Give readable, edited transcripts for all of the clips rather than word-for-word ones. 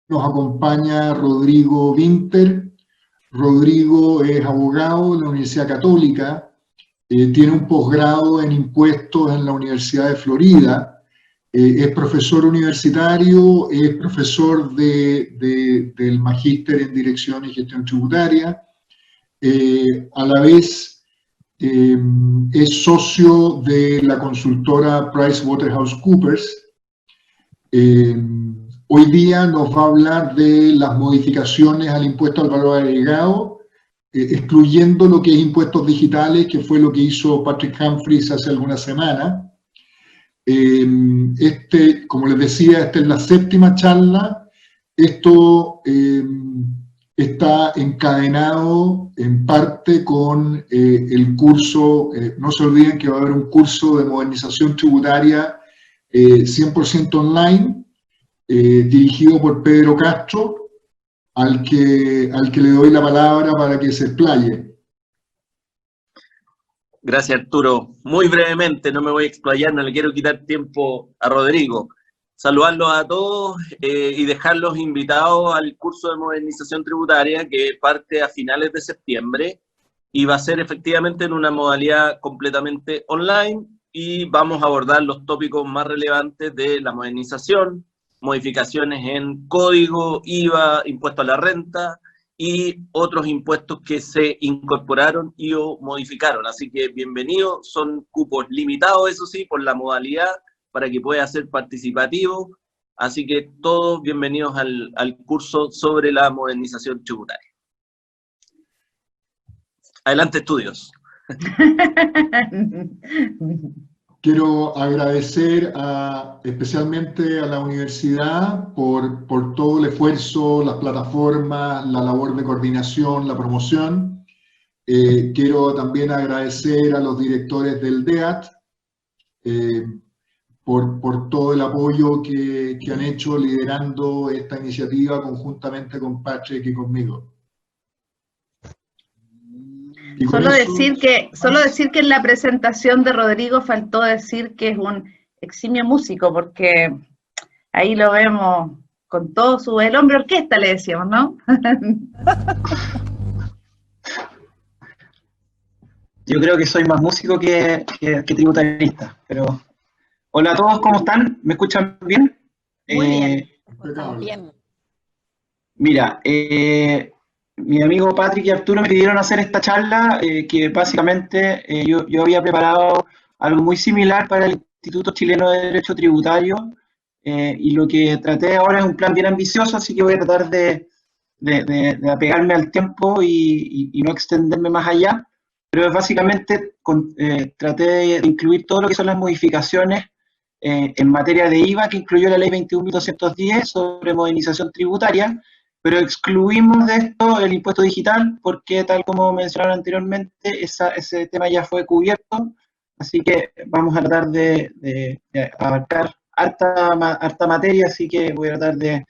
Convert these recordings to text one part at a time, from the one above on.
Nos acompaña Rodrigo Winter. Rodrigo es abogado de la Universidad Católica, tiene un posgrado en impuestos en la Universidad de Florida, es profesor universitario, es profesor del magíster en Dirección y Gestión Tributaria, a la vez es socio de la consultora PricewaterhouseCoopers. Hoy día nos va a hablar de las modificaciones al impuesto al valor agregado, excluyendo lo que es impuestos digitales, que fue lo que hizo Patrick Humphries hace algunas semanas. Como les decía, esta es la 7ª charla. Esto está encadenado en parte con el curso, no se olviden que va a haber un curso de modernización tributaria 100% online, dirigido por Pedro Castro, al que le doy la palabra para que se explaye. Gracias, Arturo. Muy brevemente, no me voy a explayar, no le quiero quitar tiempo a Rodrigo. Saludarlos a todos y dejarlos invitados al curso de modernización tributaria que parte a finales de septiembre y va a ser efectivamente en una modalidad completamente online y vamos a abordar los tópicos más relevantes de la modernización, modificaciones en código, IVA, impuesto a la renta y otros impuestos que se incorporaron y o modificaron. Así que bienvenidos, son cupos limitados, eso sí, por la modalidad, para que pueda ser participativo. Así que todos bienvenidos al curso sobre la modernización tributaria. Adelante, estudios. Quiero agradecer especialmente a la universidad por todo el esfuerzo, las plataformas, la labor de coordinación, la promoción. Quiero también agradecer a los directores del DEAT por todo el apoyo que han hecho liderando esta iniciativa conjuntamente con Patrick y conmigo. Solo decir que en la presentación de Rodrigo faltó decir que es un eximio músico, porque ahí lo vemos con todo el hombre orquesta, le decíamos, ¿no? Yo creo que soy más músico que tributarista, pero... Hola a todos, ¿cómo están? ¿Me escuchan bien? Muy bien. Bien. Mira, mi amigo Patrick y Arturo me pidieron hacer esta charla, que básicamente yo había preparado algo muy similar para el Instituto Chileno de Derecho Tributario, y lo que traté ahora es un plan bien ambicioso, así que voy a tratar de apegarme al tiempo y no extenderme más allá, pero básicamente traté de incluir todo lo que son las modificaciones en materia de IVA que incluyó la ley 21.210 sobre modernización tributaria, pero excluimos de esto el impuesto digital porque, tal como mencionaron anteriormente, ese tema ya fue cubierto, así que vamos a tratar de abarcar harta materia, así que voy a tratar de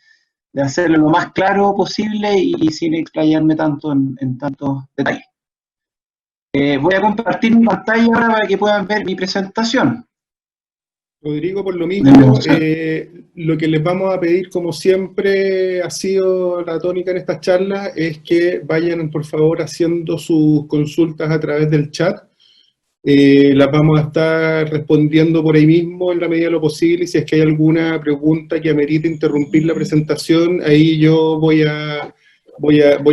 hacerlo lo más claro posible y sin explayarme tanto en tantos detalles. Voy a compartir mi pantalla ahora para que puedan ver mi presentación. Rodrigo, por lo mismo, lo que les vamos a pedir, como siempre ha sido la tónica en estas charlas, es que vayan, por favor, haciendo sus consultas a través del chat. Las vamos a estar respondiendo por ahí mismo en la medida de lo posible, y si es que hay alguna pregunta que amerite interrumpir la presentación, ahí yo voy a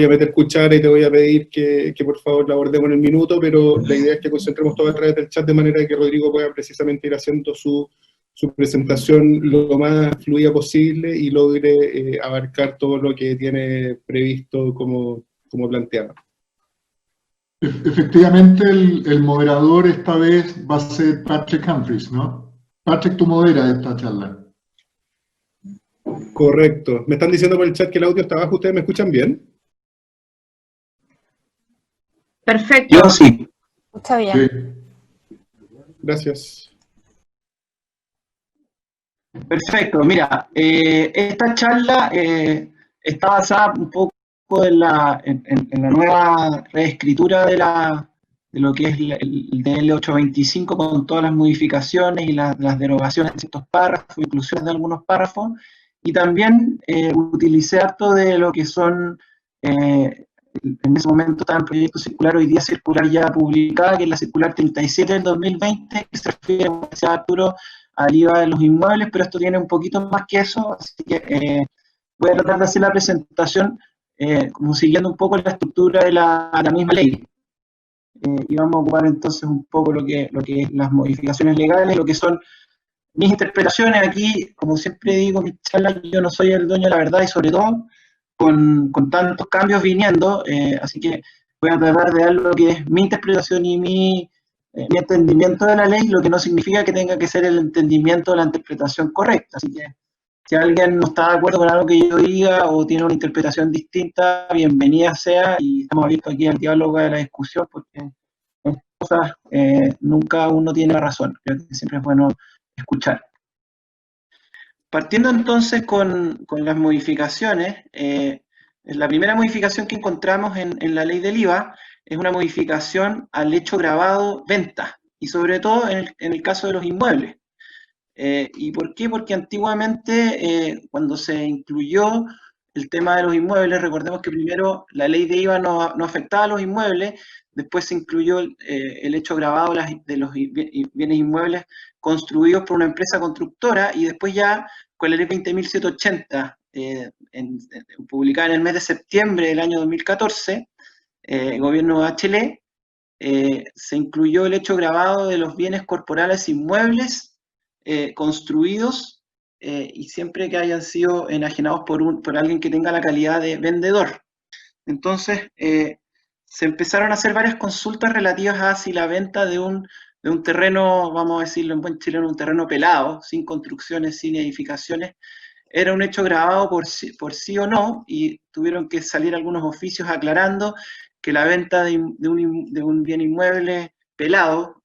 meter cuchara y te voy a pedir que por favor la abordemos en el minuto, pero la idea es que concentremos todo a través del chat de manera que Rodrigo pueda precisamente ir haciendo su presentación lo más fluida posible y logre abarcar todo lo que tiene previsto como planteaba. Efectivamente, el moderador esta vez va a ser Patrick Humphries, ¿no? Patrick, tú moderas esta charla. Correcto. Me están diciendo por el chat que el audio está bajo. ¿Ustedes me escuchan bien? Perfecto. Yo sí. Está bien. Sí. Gracias. Perfecto. Mira, esta charla está basada un poco en la nueva reescritura de lo que es el DL 825 con todas las modificaciones y las derogaciones de ciertos párrafos, inclusiones de algunos párrafos, y también utilicé harto de lo que son, en ese momento estaba en proyecto circular, hoy día circular ya publicada, que es la circular 37 del 2020, que se refiere, como decía Arturo, al IVA de los inmuebles, pero esto tiene un poquito más que eso, así que voy a tratar de hacer la presentación como siguiendo un poco la estructura de la misma ley. Y vamos a ocupar entonces un poco lo que es las modificaciones legales, lo que son mis interpretaciones. Aquí, como siempre digo en mis charlas, yo no soy el dueño de la verdad, y sobre todo con tantos cambios viniendo, así que voy a tratar de dar lo que es mi interpretación y mi entendimiento de la ley, lo que no significa que tenga que ser el entendimiento de la interpretación correcta. Así que si alguien no está de acuerdo con algo que yo diga o tiene una interpretación distinta, bienvenida sea, y estamos abiertos aquí al diálogo, a la discusión, porque en estas cosas nunca uno tiene la razón. Creo que siempre es bueno escuchar. Partiendo entonces con las modificaciones, la primera modificación que encontramos en la ley del IVA es una modificación al hecho grabado venta, y sobre todo en el caso de los inmuebles. ¿Y por qué? Porque antiguamente, cuando se incluyó el tema de los inmuebles, recordemos que primero la ley de IVA no afectaba a los inmuebles, después se incluyó el hecho grabado de los bienes inmuebles construidos por una empresa constructora, y después ya con la ley 20.780, publicada en el mes de septiembre del año 2014, el gobierno de Bachelet, se incluyó el hecho grabado de los bienes corporales inmuebles construidos y siempre que hayan sido enajenados por alguien que tenga la calidad de vendedor. Entonces, se empezaron a hacer varias consultas relativas a si la venta de un terreno, vamos a decirlo en buen chileno, un terreno pelado, sin construcciones, sin edificaciones, era un hecho grabado por sí o no, y tuvieron que salir algunos oficios aclarando que la venta de un bien inmueble pelado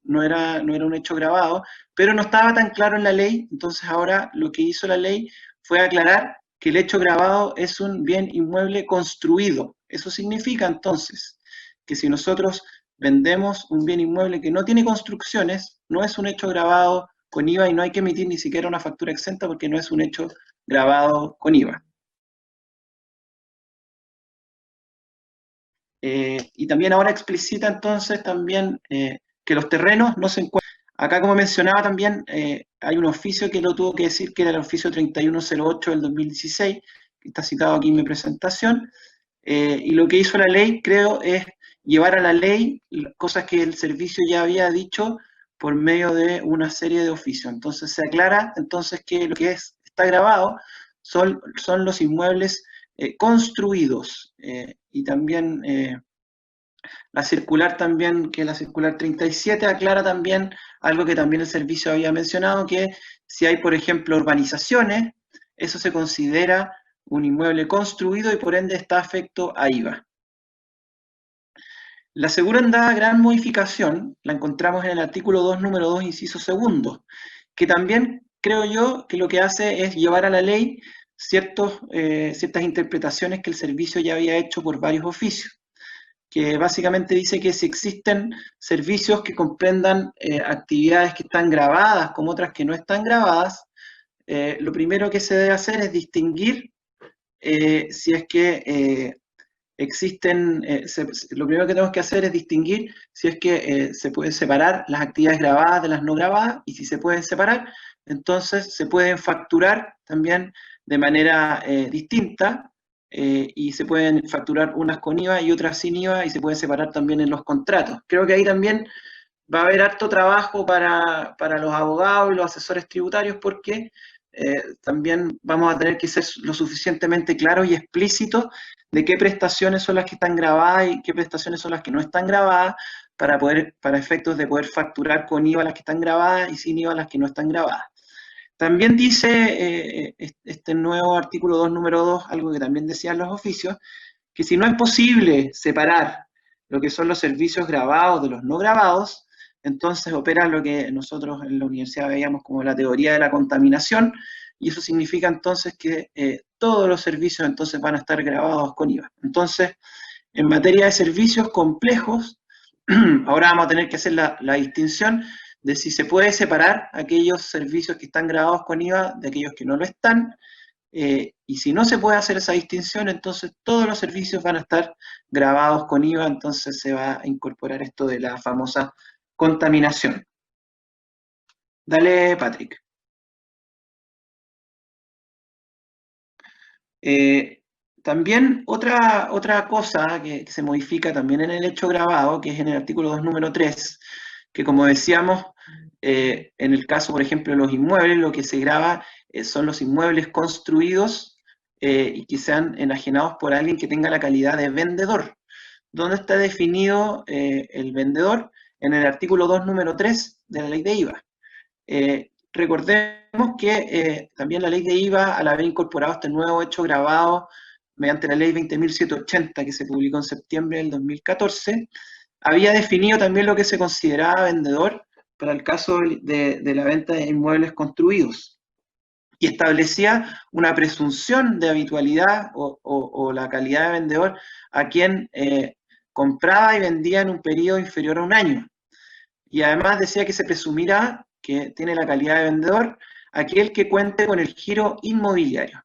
no era un hecho grabado, pero no estaba tan claro en la ley. Entonces ahora lo que hizo la ley fue aclarar que el hecho grabado es un bien inmueble construido. Eso significa entonces que si nosotros vendemos un bien inmueble que no tiene construcciones, no es un hecho grabado con IVA, y no hay que emitir ni siquiera una factura exenta porque no es un hecho grabado con IVA. Y también ahora explicita entonces también que los terrenos no se encuentran. Acá, como mencionaba también, hay un oficio que lo tuvo que decir, que era el oficio 3108 del 2016, que está citado aquí en mi presentación, y lo que hizo la ley, creo, es llevar a la ley cosas que el servicio ya había dicho por medio de una serie de oficios. Entonces se aclara entonces que lo que está grabado son los inmuebles construidos, y también la circular también, que es la circular 37, aclara también algo que también el servicio había mencionado, que si hay, por ejemplo, urbanizaciones, eso se considera un inmueble construido y por ende está afecto a IVA. La segunda gran modificación la encontramos en el artículo 2, número 2, inciso segundo, que también creo yo que lo que hace es llevar a la ley ciertas interpretaciones que el servicio ya había hecho por varios oficios, que básicamente dice que si existen servicios que comprendan actividades que están grabadas como otras que no están grabadas, lo primero que se debe hacer es distinguir si es que existen, lo primero que tenemos que hacer es distinguir si es que se pueden separar las actividades grabadas de las no grabadas, y si se pueden separar, entonces se pueden facturar también de manera distinta, y se pueden facturar unas con IVA y otras sin IVA, y se pueden separar también en los contratos. Creo que ahí también va a haber harto trabajo para los abogados y los asesores tributarios, porque también vamos a tener que ser lo suficientemente claros y explícitos de qué prestaciones son las que están grabadas y qué prestaciones son las que no están grabadas, para efectos de poder facturar con IVA las que están grabadas y sin IVA las que no están grabadas. También dice este nuevo artículo 2, número 2, algo que también decían los oficios, que si no es posible separar lo que son los servicios grabados de los no grabados, entonces opera lo que nosotros en la universidad veíamos como la teoría de la contaminación, y eso significa entonces que todos los servicios entonces van a estar grabados con IVA. Entonces, en materia de servicios complejos, ahora vamos a tener que hacer la distinción de si se puede separar aquellos servicios que están grabados con IVA de aquellos que no lo están, y si no se puede hacer esa distinción, entonces todos los servicios van a estar grabados con IVA, entonces se va a incorporar esto de la famosa contaminación. Dale, Patrick. También otra cosa que se modifica también en el hecho grabado, que es en el artículo 2, número 3, que como decíamos, en el caso, por ejemplo, de los inmuebles, lo que se graba son los inmuebles construidos y que sean enajenados por alguien que tenga la calidad de vendedor. ¿Dónde está definido el vendedor? En el artículo 2, número 3 de la ley de IVA. Recordemos que también la ley de IVA, al haber incorporado este nuevo hecho grabado mediante la ley 20.780 que se publicó en septiembre del 2014, había definido también lo que se consideraba vendedor para el caso de la venta de inmuebles construidos, y establecía una presunción de habitualidad o la calidad de vendedor a quien compraba y vendía en un periodo inferior a un año. Y además decía que se presumirá que tiene la calidad de vendedor aquel que cuente con el giro inmobiliario.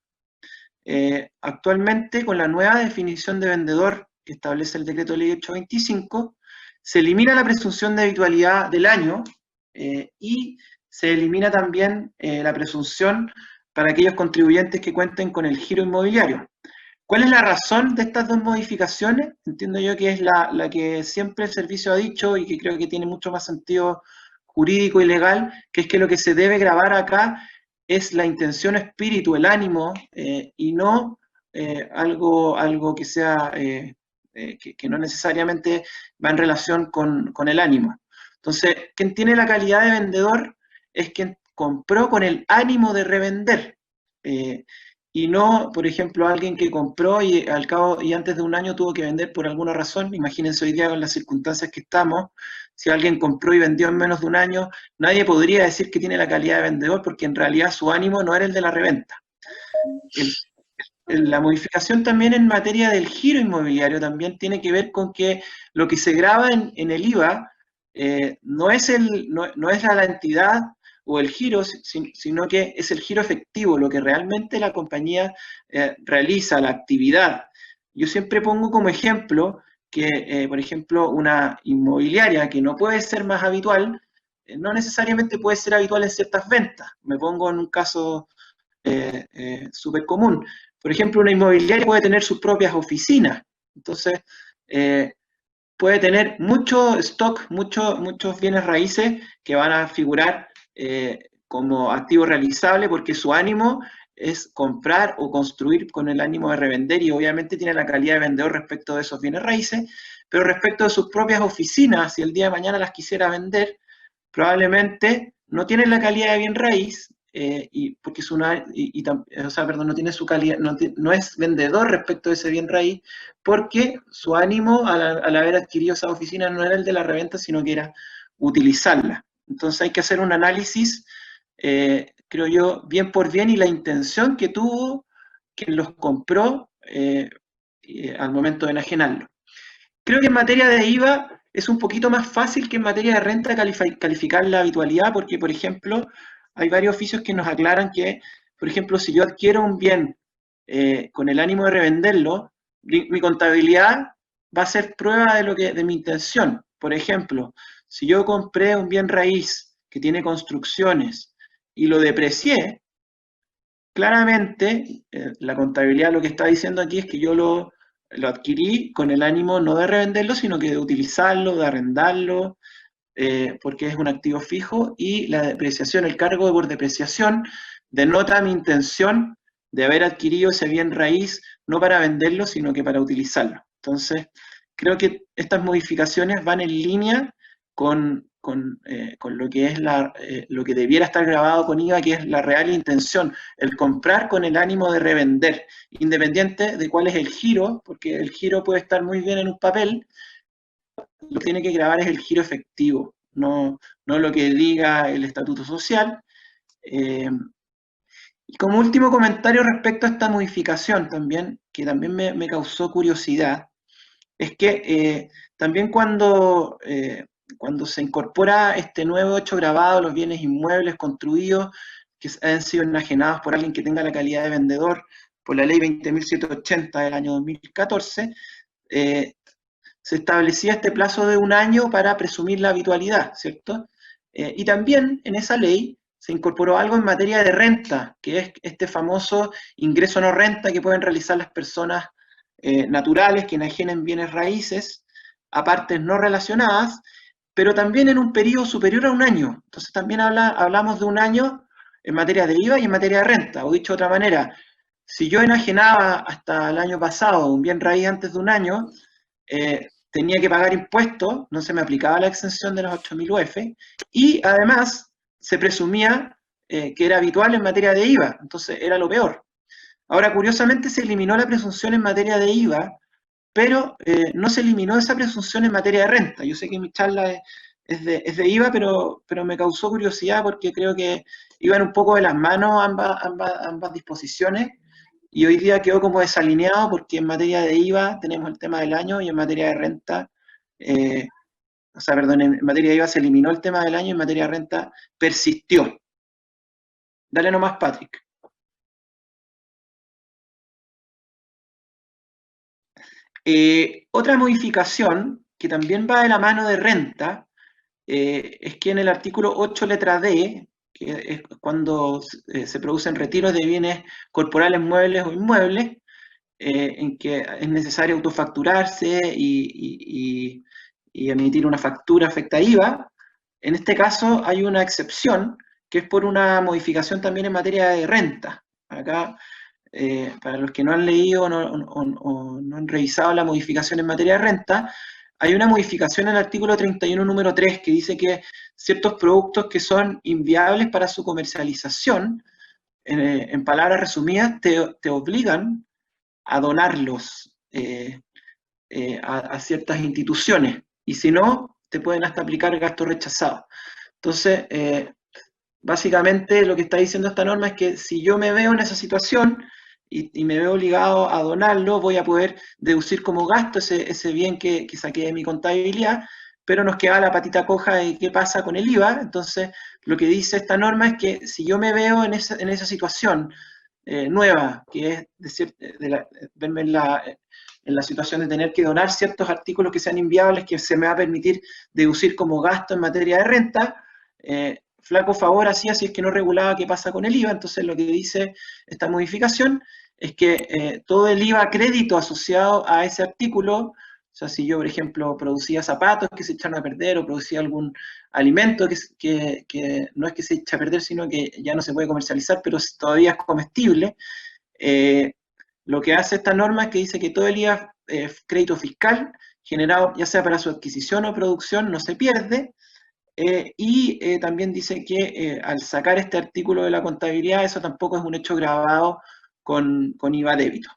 Actualmente, con la nueva definición de vendedor que establece el decreto ley 825, se elimina la presunción de habitualidad del año y se elimina también la presunción para aquellos contribuyentes que cuenten con el giro inmobiliario. ¿Cuál es la razón de estas dos modificaciones? Entiendo yo que es la que siempre el servicio ha dicho y que creo que tiene mucho más sentido jurídico y legal, que es que lo que se debe grabar acá es la intención, espíritu, el ánimo, y no algo que sea que no necesariamente va en relación con el ánimo. Entonces, quien tiene la calidad de vendedor es quien compró con el ánimo de revender, y no, por ejemplo, alguien que compró y al cabo y antes de un año tuvo que vender por alguna razón. Imagínense hoy día con las circunstancias que estamos, si alguien compró y vendió en menos de un año, nadie podría decir que tiene la calidad de vendedor porque en realidad su ánimo no era el de la reventa. La modificación también en materia del giro inmobiliario también tiene que ver con que lo que se graba en el IVA no es la entidad o el giro, sino que es el giro efectivo, lo que realmente la compañía realiza, la actividad. Yo siempre pongo como ejemplo que, por ejemplo, una inmobiliaria que no puede ser más habitual, no necesariamente puede ser habitual en ciertas ventas. Me pongo en un caso súper común. Por ejemplo, una inmobiliaria puede tener sus propias oficinas, entonces puede tener mucho stock, muchos bienes raíces que van a figurar como activo realizable porque su ánimo es comprar o construir con el ánimo de revender y obviamente tiene la calidad de vendedor respecto de esos bienes raíces, pero respecto de sus propias oficinas, si el día de mañana las quisiera vender, probablemente no tiene la calidad de bien raíz, porque no tiene su calidad, no es vendedor respecto de ese bien raíz, porque su ánimo al haber adquirido esa oficina no era el de la reventa, sino que era utilizarla. Entonces hay que hacer un análisis, creo yo, bien por bien y la intención que tuvo quien los compró al momento de enajenarlo. Creo que en materia de IVA es un poquito más fácil que en materia de renta calificar la habitualidad, porque, por ejemplo, hay varios oficios que nos aclaran que, por ejemplo, si yo adquiero un bien con el ánimo de revenderlo, mi contabilidad va a ser prueba de mi intención. Por ejemplo, si yo compré un bien raíz que tiene construcciones y lo deprecié, claramente la contabilidad lo que está diciendo aquí es que yo lo adquirí con el ánimo no de revenderlo, sino que de utilizarlo, de arrendarlo, porque es un activo fijo, y la depreciación, el cargo por depreciación, denota mi intención de haber adquirido ese bien raíz no para venderlo, sino que para utilizarlo. Entonces, creo que estas modificaciones van en línea con lo que es lo que debiera estar grabado con IVA, que es la real intención, el comprar con el ánimo de revender, independiente de cuál es el giro, porque el giro puede estar muy bien en un papel, lo que tiene que grabar es el giro efectivo, no lo que diga el estatuto social. Y como último comentario respecto a esta modificación también, que también me causó curiosidad, es que también cuando cuando se incorpora este nuevo hecho grabado, los bienes inmuebles construidos que han sido enajenados por alguien que tenga la calidad de vendedor, por la ley 20.780 del año 2014, se establecía este plazo de 1 año para presumir la habitualidad, ¿cierto? Y también en esa ley se incorporó algo en materia de renta, que es este famoso ingreso no renta que pueden realizar las personas naturales que enajenen bienes raíces a partes no relacionadas, pero también en un periodo superior a 1 año. Entonces también hablamos de 1 año en materia de IVA y en materia de renta, o dicho de otra manera, si yo enajenaba hasta el año pasado un bien raíz antes de 1 año, tenía que pagar impuestos, no se me aplicaba la exención de los 8.000 UF, y además se presumía que era habitual en materia de IVA, entonces era lo peor. Ahora, curiosamente, se eliminó la presunción en materia de IVA, pero no se eliminó esa presunción en materia de renta. Yo sé que mi charla es de IVA, pero me causó curiosidad porque creo que iban un poco de las manos ambas disposiciones, y hoy día quedó como desalineado porque en materia de IVA tenemos el tema del año y en materia de renta, en materia de IVA se eliminó el tema del año y en materia de renta persistió. Dale nomás, Patrick. Otra modificación que también va de la mano de renta es que en el artículo 8 letra D, que es cuando se producen retiros de bienes corporales muebles o inmuebles, en que es necesario autofacturarse y emitir una factura afecta IVA. En este caso hay una excepción, que es por una modificación también en materia de renta. Acá, para los que no han leído o no han revisado la modificación en materia de renta, hay una modificación en el artículo 31, número 3, que dice que ciertos productos que son inviables para su comercialización, en palabras resumidas, te obligan a donarlos a ciertas instituciones, y si no, te pueden hasta aplicar gasto rechazado. Entonces, básicamente lo que está diciendo esta norma es que si yo me veo en esa situación y me veo obligado a donarlo, voy a poder deducir como gasto ese bien que saqué de mi contabilidad, pero nos queda la patita coja de qué pasa con el IVA. Entonces, lo que dice esta norma es que si yo me veo en esa situación nueva, que es verme en la situación de tener que donar ciertos artículos que sean inviables, que se me va a permitir deducir como gasto en materia de renta, flaco favor hacía si es que no regulaba qué pasa con el IVA. Entonces lo que dice esta modificación es que todo el IVA crédito asociado a ese artículo, o sea, si yo, por ejemplo, producía zapatos que se echaron a perder o producía algún alimento que no es que se eche a perder, sino que ya no se puede comercializar, pero todavía es comestible, lo que hace esta norma es que dice que todo el IVA crédito fiscal generado ya sea para su adquisición o producción no se pierde, y también dice que al sacar este artículo de la contabilidad, eso tampoco es un hecho grabado con IVA débito.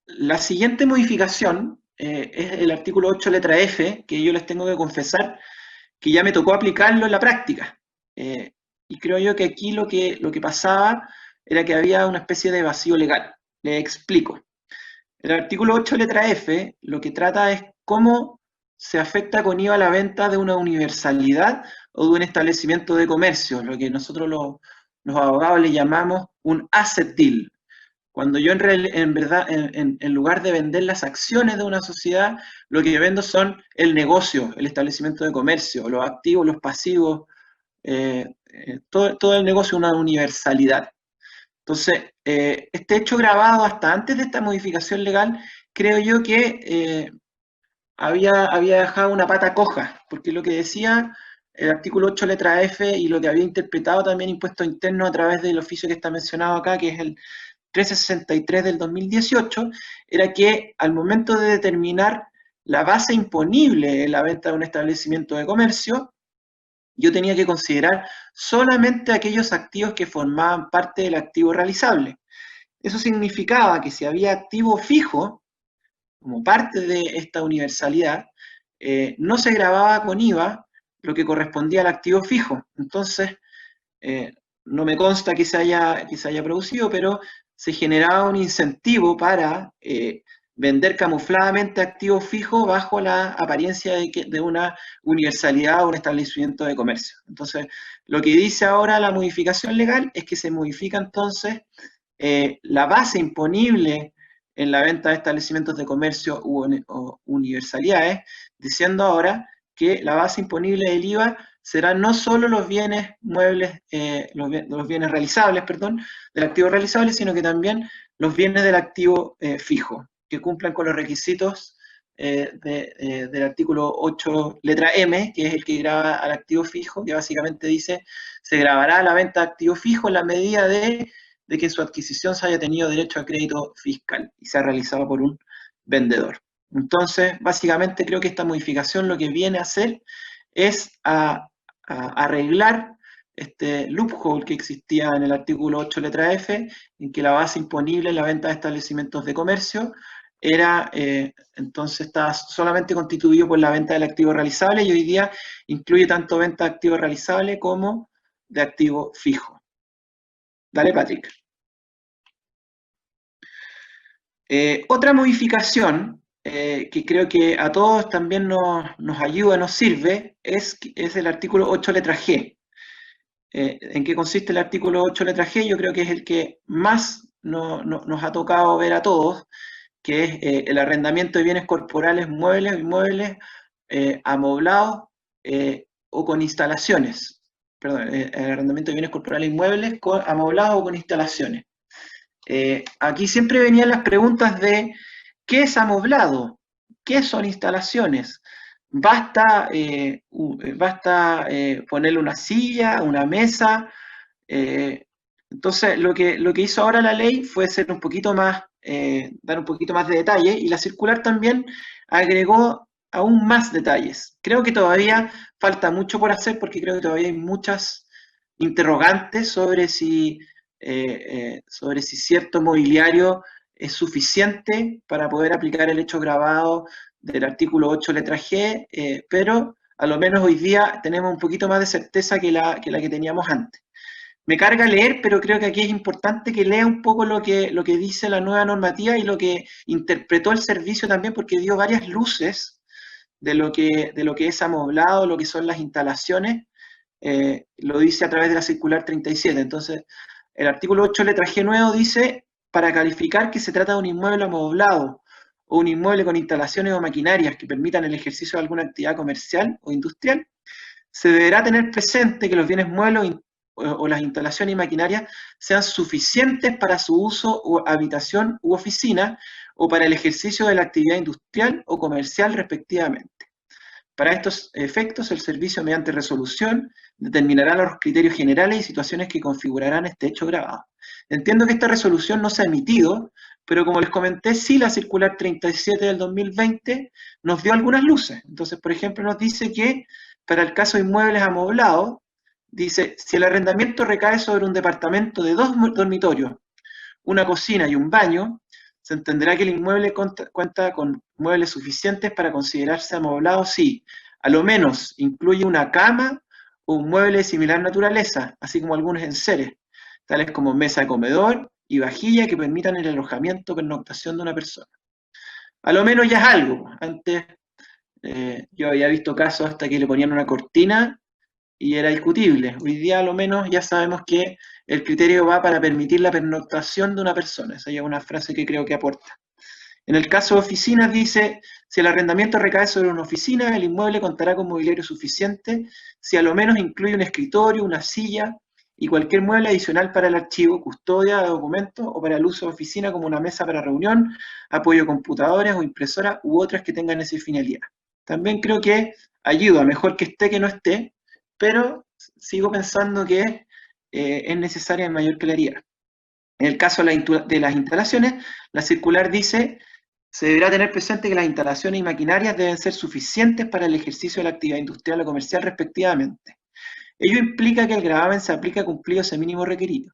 La siguiente modificación es el artículo 8 letra F, que yo les tengo que confesar que ya me tocó aplicarlo en la práctica. Y creo yo que aquí lo que pasaba era que había una especie de vacío legal. Les explico. El artículo 8 letra F lo que trata es cómo se afecta con IVA la venta de una universalidad o de un establecimiento de comercio, lo que nosotros los abogados le llamamos un asset deal. Cuando yo en verdad, en lugar de vender las acciones de una sociedad, lo que yo vendo son el negocio, el establecimiento de comercio, los activos, los pasivos, todo el negocio, una universalidad. Entonces, este hecho grabado hasta antes de esta modificación legal, creo yo que había dejado una pata coja, porque lo que decía el artículo 8 letra F y lo que había interpretado también Impuesto Interno a través del oficio que está mencionado acá, que es el 1363 del 2018, era que al momento de determinar la base imponible en la venta de un establecimiento de comercio, yo tenía que considerar solamente aquellos activos que formaban parte del activo realizable. Eso significaba que si había activo fijo, como parte de esta universalidad, no se gravaba con IVA lo que correspondía al activo fijo. Entonces, no me consta que se haya producido, pero se generaba un incentivo para vender camufladamente activos fijos bajo la apariencia de una universalidad o un establecimiento de comercio. Entonces, lo que dice ahora la modificación legal es que se modifica entonces la base imponible en la venta de establecimientos de comercio o universalidades, diciendo ahora que la base imponible del IVA será no solo los bienes muebles, los bienes realizables, perdón, del activo realizable, sino que también los bienes del activo fijo, que cumplan con los requisitos del artículo 8, letra M, que es el que grava al activo fijo, que básicamente dice, se grabará la venta de activo fijo en la medida de que en su adquisición se haya tenido derecho a crédito fiscal y sea realizado por un vendedor. Entonces, básicamente creo que esta modificación lo que viene a hacer es a arreglar este loophole que existía en el artículo 8, letra F, en que la base imponible en la venta de establecimientos de comercio era, entonces estaba solamente constituido por la venta del activo realizable y hoy día incluye tanto venta de activo realizable como de activo fijo. Dale, Patrick. Otra modificación que creo que a todos también nos ayuda, nos sirve, es el artículo 8, letra G. ¿En qué consiste el artículo 8, letra G? Yo creo que es el que más nos ha tocado ver a todos, que es el arrendamiento de bienes corporales, muebles, inmuebles, amoblados o con instalaciones. Perdón, el arrendamiento de bienes corporales inmuebles amoblados o con instalaciones. Aquí siempre venían las preguntas de ¿qué es amoblado? ¿Qué son instalaciones? ¿Basta ponerle una silla, una mesa? Entonces, lo que hizo ahora la ley fue ser un poquito más, dar un poquito más de detalle, y la circular también agregó aún más detalles. Creo que todavía falta mucho por hacer, porque creo que todavía hay muchas interrogantes sobre si cierto mobiliario es suficiente para poder aplicar el hecho grabado del artículo 8, letra G, pero a lo menos hoy día tenemos un poquito más de certeza que la que teníamos antes. Me carga leer, pero creo que aquí es importante que lea un poco lo que dice la nueva normativa y lo que interpretó el servicio también, porque dio varias luces de lo que es amoblado, lo que son las instalaciones, lo dice a través de la circular 37. Entonces, el artículo 8, letra G nuevo dice, para calificar que se trata de un inmueble amoblado o un inmueble con instalaciones o maquinarias que permitan el ejercicio de alguna actividad comercial o industrial, se deberá tener presente que los bienes muebles o las instalaciones y maquinarias sean suficientes para su uso o habitación u oficina o para el ejercicio de la actividad industrial o comercial respectivamente. Para estos efectos, el servicio, mediante resolución, determinará los criterios generales y situaciones que configurarán este hecho grabado. Entiendo que esta resolución no se ha emitido, pero como les comenté, sí la circular 37 del 2020 nos dio algunas luces. Entonces, por ejemplo, nos dice que para el caso de inmuebles amoblados, dice, si el arrendamiento recae sobre un departamento de 2 dormitorios, una cocina y un baño, se entenderá que el inmueble cuenta con muebles suficientes para considerarse amoblado si, a lo menos, incluye una cama o un mueble de similar naturaleza, así como algunos enseres, tales como mesa de comedor y vajilla que permitan el alojamiento o pernoctación de una persona. A lo menos ya es algo. Antes yo había visto casos hasta que le ponían una cortina y era discutible. Hoy día a lo menos ya sabemos que el criterio va para permitir la pernoctación de una persona. Esa es una frase que creo que aporta. En el caso de oficinas dice, si el arrendamiento recae sobre una oficina, el inmueble contará con mobiliario suficiente, si a lo menos incluye un escritorio, una silla y cualquier mueble adicional para el archivo, custodia de documentos o para el uso de oficina como una mesa para reunión, apoyo a computadores o impresoras u otras que tengan esa finalidad. También creo que ayuda, mejor que esté que no esté, pero sigo pensando que es necesaria en mayor claridad. En el caso de las instalaciones, la circular dice, se deberá tener presente que las instalaciones y maquinarias deben ser suficientes para el ejercicio de la actividad industrial o comercial respectivamente. Ello implica que el gravamen se aplica cumplido ese mínimo requerido.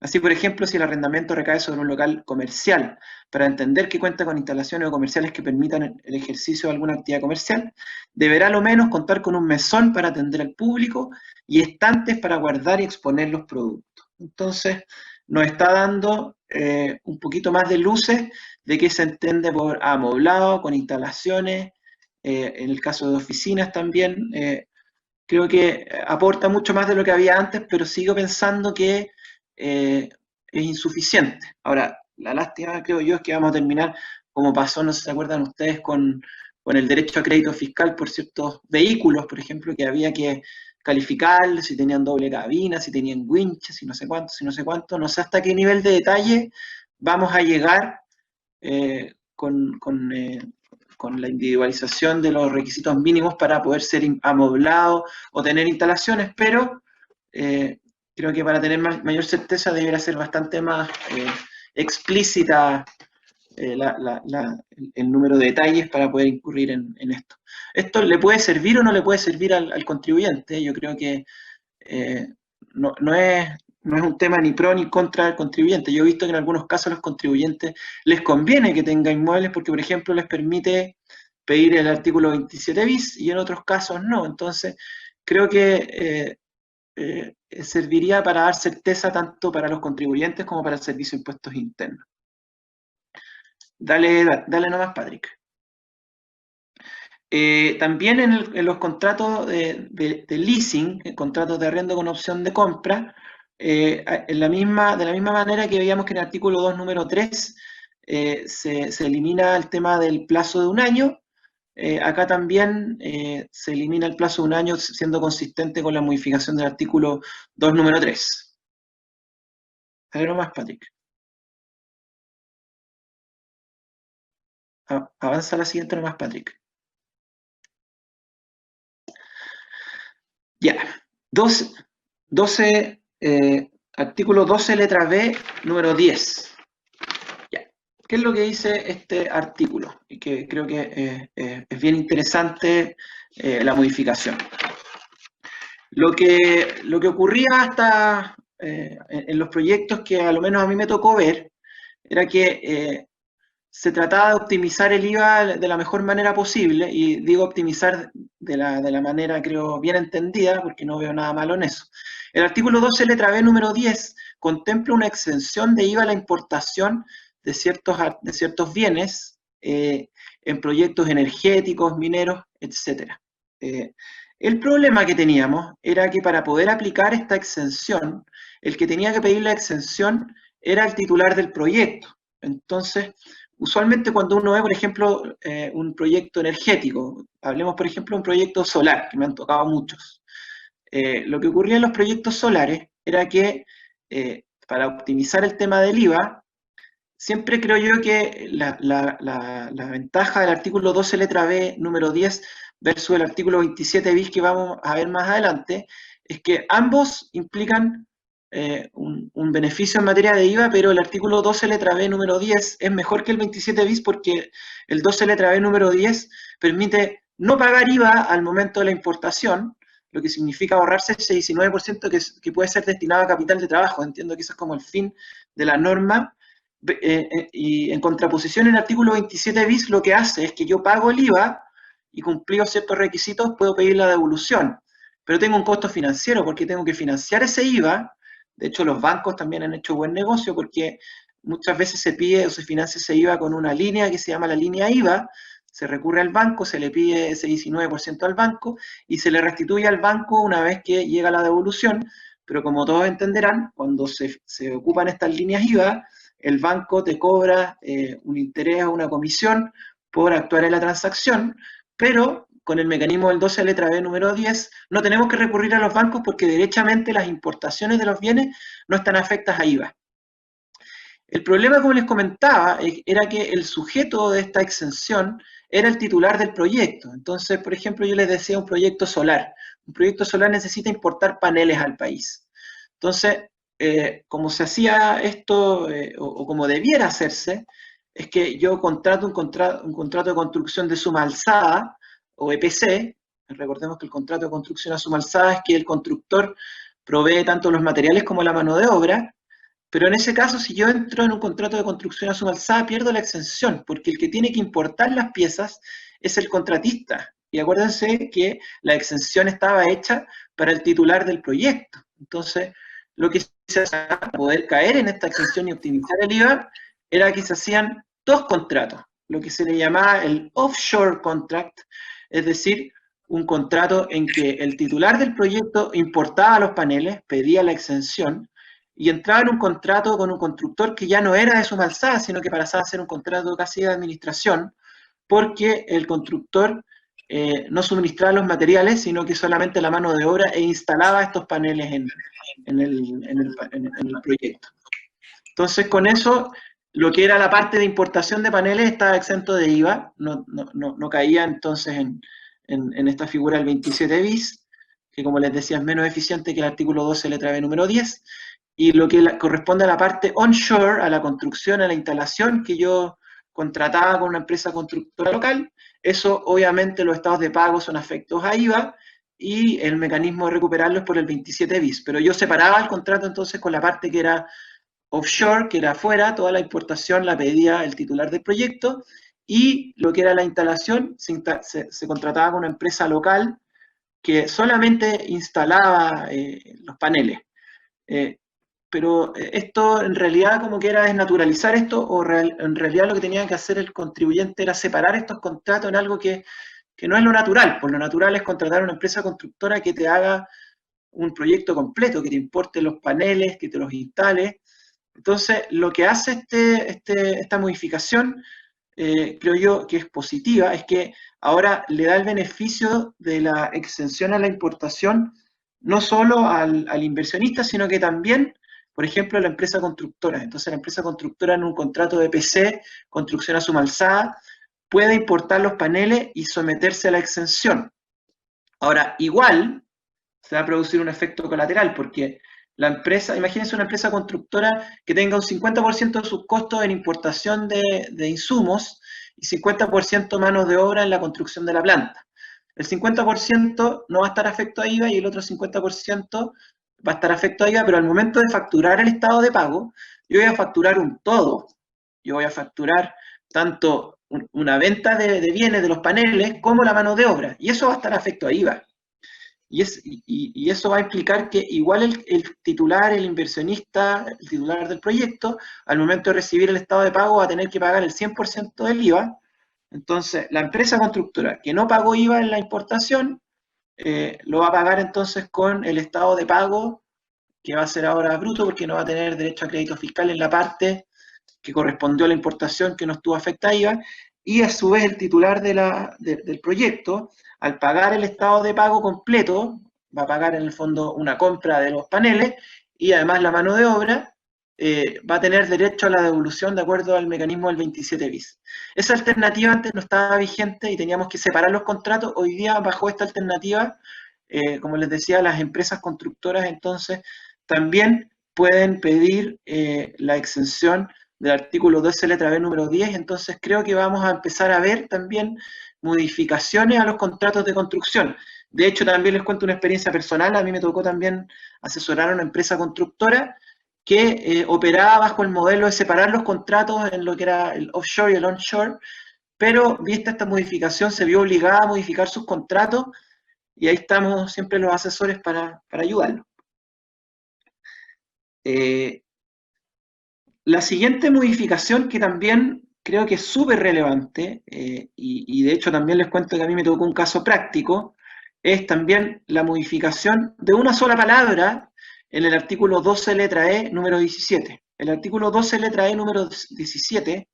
Así, por ejemplo, si el arrendamiento recae sobre un local comercial, para entender que cuenta con instalaciones o comerciales que permitan el ejercicio de alguna actividad comercial, deberá al menos contar con un mesón para atender al público y estantes para guardar y exponer los productos. Entonces, nos está dando un poquito más de luces de qué se entiende por amoblado, con instalaciones, en el caso de oficinas también. Creo que aporta mucho más de lo que había antes, pero sigo pensando que es insuficiente. Ahora, la lástima, creo yo, es que vamos a terminar como pasó, no sé si se acuerdan ustedes, con el derecho a crédito fiscal por ciertos vehículos, por ejemplo, que había que calificar si tenían doble cabina, si tenían winches, si no sé cuánto, si no sé cuánto. No sé hasta qué nivel de detalle vamos a llegar con la individualización de los requisitos mínimos para poder ser amoblado o tener instalaciones, pero creo que para tener mayor certeza debería ser bastante más explícita el número de detalles para poder incurrir en esto. ¿Esto le puede servir o no le puede servir al contribuyente? Yo creo que no es un tema ni pro ni contra el contribuyente. Yo he visto que en algunos casos a los contribuyentes les conviene que tenga inmuebles porque, por ejemplo, les permite pedir el artículo 27 bis y en otros casos no. Entonces, creo que serviría para dar certeza tanto para los contribuyentes como para el Servicio de Impuestos Internos. Dale nomás, Patrick. También en los contratos de leasing, contratos de arriendo con opción de compra, de la misma manera que veíamos que en el artículo 2, número 3, se elimina el tema del plazo de un año, acá también se elimina el plazo de un año siendo consistente con la modificación del artículo 2, número 3. Dale nomás, Patrick. Avanza la siguiente nomás, Patrick. Ya, artículo 12, letra B, número 10. Ya. ¿Qué es lo que dice este artículo? Y que creo que es bien interesante la modificación. Lo que ocurría hasta en los proyectos que a lo menos a mí me tocó ver, era que se trataba de optimizar el IVA de la mejor manera posible, y digo optimizar de la manera, creo, bien entendida, porque no veo nada malo en eso. El artículo 12, letra B, número 10, contempla una exención de IVA a la importación de ciertos bienes en proyectos energéticos, mineros, etc. El problema que teníamos era que para poder aplicar esta exención, el que tenía que pedir la exención era el titular del proyecto. Entonces, usualmente cuando uno ve, por ejemplo, un proyecto energético, hablemos, por ejemplo, de un proyecto solar, que me han tocado muchos, lo que ocurría en los proyectos solares era que para optimizar el tema del IVA, siempre creo yo que la ventaja del artículo 12, letra B, número 10, versus el artículo 27 bis que vamos a ver más adelante, es que ambos implican un beneficio en materia de IVA, pero el artículo 12 letra B número 10 es mejor que el 27 bis porque el 12 letra B número 10 permite no pagar IVA al momento de la importación, lo que significa ahorrarse ese 19% que puede ser destinado a capital de trabajo. Entiendo que eso es como el fin de la norma, y en contraposición el artículo 27 bis lo que hace es que yo pago el IVA y cumplidos ciertos requisitos puedo pedir la devolución, pero tengo un costo financiero porque tengo que financiar ese IVA. De hecho, los bancos también han hecho buen negocio porque muchas veces se pide o se financia ese IVA con una línea que se llama la línea IVA, se recurre al banco, se le pide ese 19% al banco y se le restituye al banco una vez que llega la devolución, pero como todos entenderán, cuando se ocupan estas líneas IVA, el banco te cobra un interés o una comisión por actuar en la transacción, pero con el mecanismo del 12 letra B número 10, no tenemos que recurrir a los bancos porque derechamente las importaciones de los bienes no están afectas a IVA. El problema, como les comentaba, era que el sujeto de esta exención era el titular del proyecto. Entonces, por ejemplo, yo les decía un proyecto solar. Un proyecto solar necesita importar paneles al país. Entonces, como se hacía esto, o como debiera hacerse, es que yo contrato un contrato de construcción de suma alzada, o EPC. Recordemos que el contrato de construcción a suma alzada es que el constructor provee tanto los materiales como la mano de obra, pero en ese caso, si yo entro en un contrato de construcción a suma alzada, pierdo la exención, porque el que tiene que importar las piezas es el contratista. Y acuérdense que la exención estaba hecha para el titular del proyecto. Entonces, lo que se hacía para poder caer en esta exención y optimizar el IVA era que se hacían dos contratos, lo que se le llamaba el offshore contract, es decir, un contrato en que el titular del proyecto importaba los paneles, pedía la exención, y entraba en un contrato con un constructor que ya no era de Sumalsá, sino que pasaba a ser un contrato casi de administración, porque el constructor no suministraba los materiales, sino que solamente la mano de obra e instalaba estos paneles en el proyecto. Entonces, con eso, lo que era la parte de importación de paneles estaba exento de IVA, no caía entonces en esta figura el 27 bis, que como les decía es menos eficiente que el artículo 12 letra B número 10, y lo que corresponde a la parte onshore, a la construcción, a la instalación que yo contrataba con una empresa constructora local, eso obviamente los estados de pago son afectos a IVA y el mecanismo de recuperarlos por el 27 bis, pero yo separaba el contrato entonces con la parte que era offshore, que era afuera, toda la importación la pedía el titular del proyecto, y lo que era la instalación se contrataba con una empresa local que solamente instalaba los paneles. Pero esto en realidad como que era desnaturalizar esto, o en realidad lo que tenía que hacer el contribuyente era separar estos contratos en algo que no es lo natural, pues lo natural es contratar a una empresa constructora que te haga un proyecto completo, que te importe los paneles, que te los instale. Entonces, lo que hace esta modificación, creo yo que es positiva, es que ahora le da el beneficio de la exención a la importación, no solo al inversionista, sino que también, por ejemplo, a la empresa constructora. Entonces, la empresa constructora en un contrato de PC, construcción a Sumalsá, puede importar los paneles y someterse a la exención. Ahora, igual se va a producir un efecto colateral, porque la empresa, imagínense una empresa constructora que tenga un 50% de sus costos en importación de insumos y 50% manos de obra en la construcción de la planta. El 50% no va a estar afecto a IVA y el otro 50% va a estar afecto a IVA, pero al momento de facturar el estado de pago, yo voy a facturar un todo. Yo voy a facturar tanto una venta de bienes de los paneles como la mano de obra, y eso va a estar afecto a IVA. Y eso va a implicar que igual el titular, el inversionista, el titular del proyecto, al momento de recibir el estado de pago va a tener que pagar el 100% del IVA. Entonces, la empresa constructora que no pagó IVA en la importación, lo va a pagar entonces con el estado de pago, que va a ser ahora bruto, porque no va a tener derecho a crédito fiscal en la parte que correspondió a la importación que no estuvo afecta a IVA, y a su vez el titular del proyecto, al pagar el estado de pago completo, va a pagar en el fondo una compra de los paneles, y además la mano de obra va a tener derecho a la devolución de acuerdo al mecanismo del 27 bis. Esa alternativa antes no estaba vigente y teníamos que separar los contratos. Hoy día, bajo esta alternativa, como les decía, las empresas constructoras entonces también pueden pedir la exención del artículo 12 letra B número 10, entonces creo que vamos a empezar a ver también modificaciones a los contratos de construcción. De hecho, también les cuento una experiencia personal, a mí me tocó también asesorar a una empresa constructora que operaba bajo el modelo de separar los contratos en lo que era el offshore y el onshore, pero vista esta modificación se vio obligada a modificar sus contratos y ahí estamos siempre los asesores para ayudarlos. La siguiente modificación que también creo que es súper relevante, y de hecho también les cuento que a mí me tocó un caso práctico, es también la modificación de una sola palabra en el artículo 12 letra E número 17. El artículo 12 letra E número 17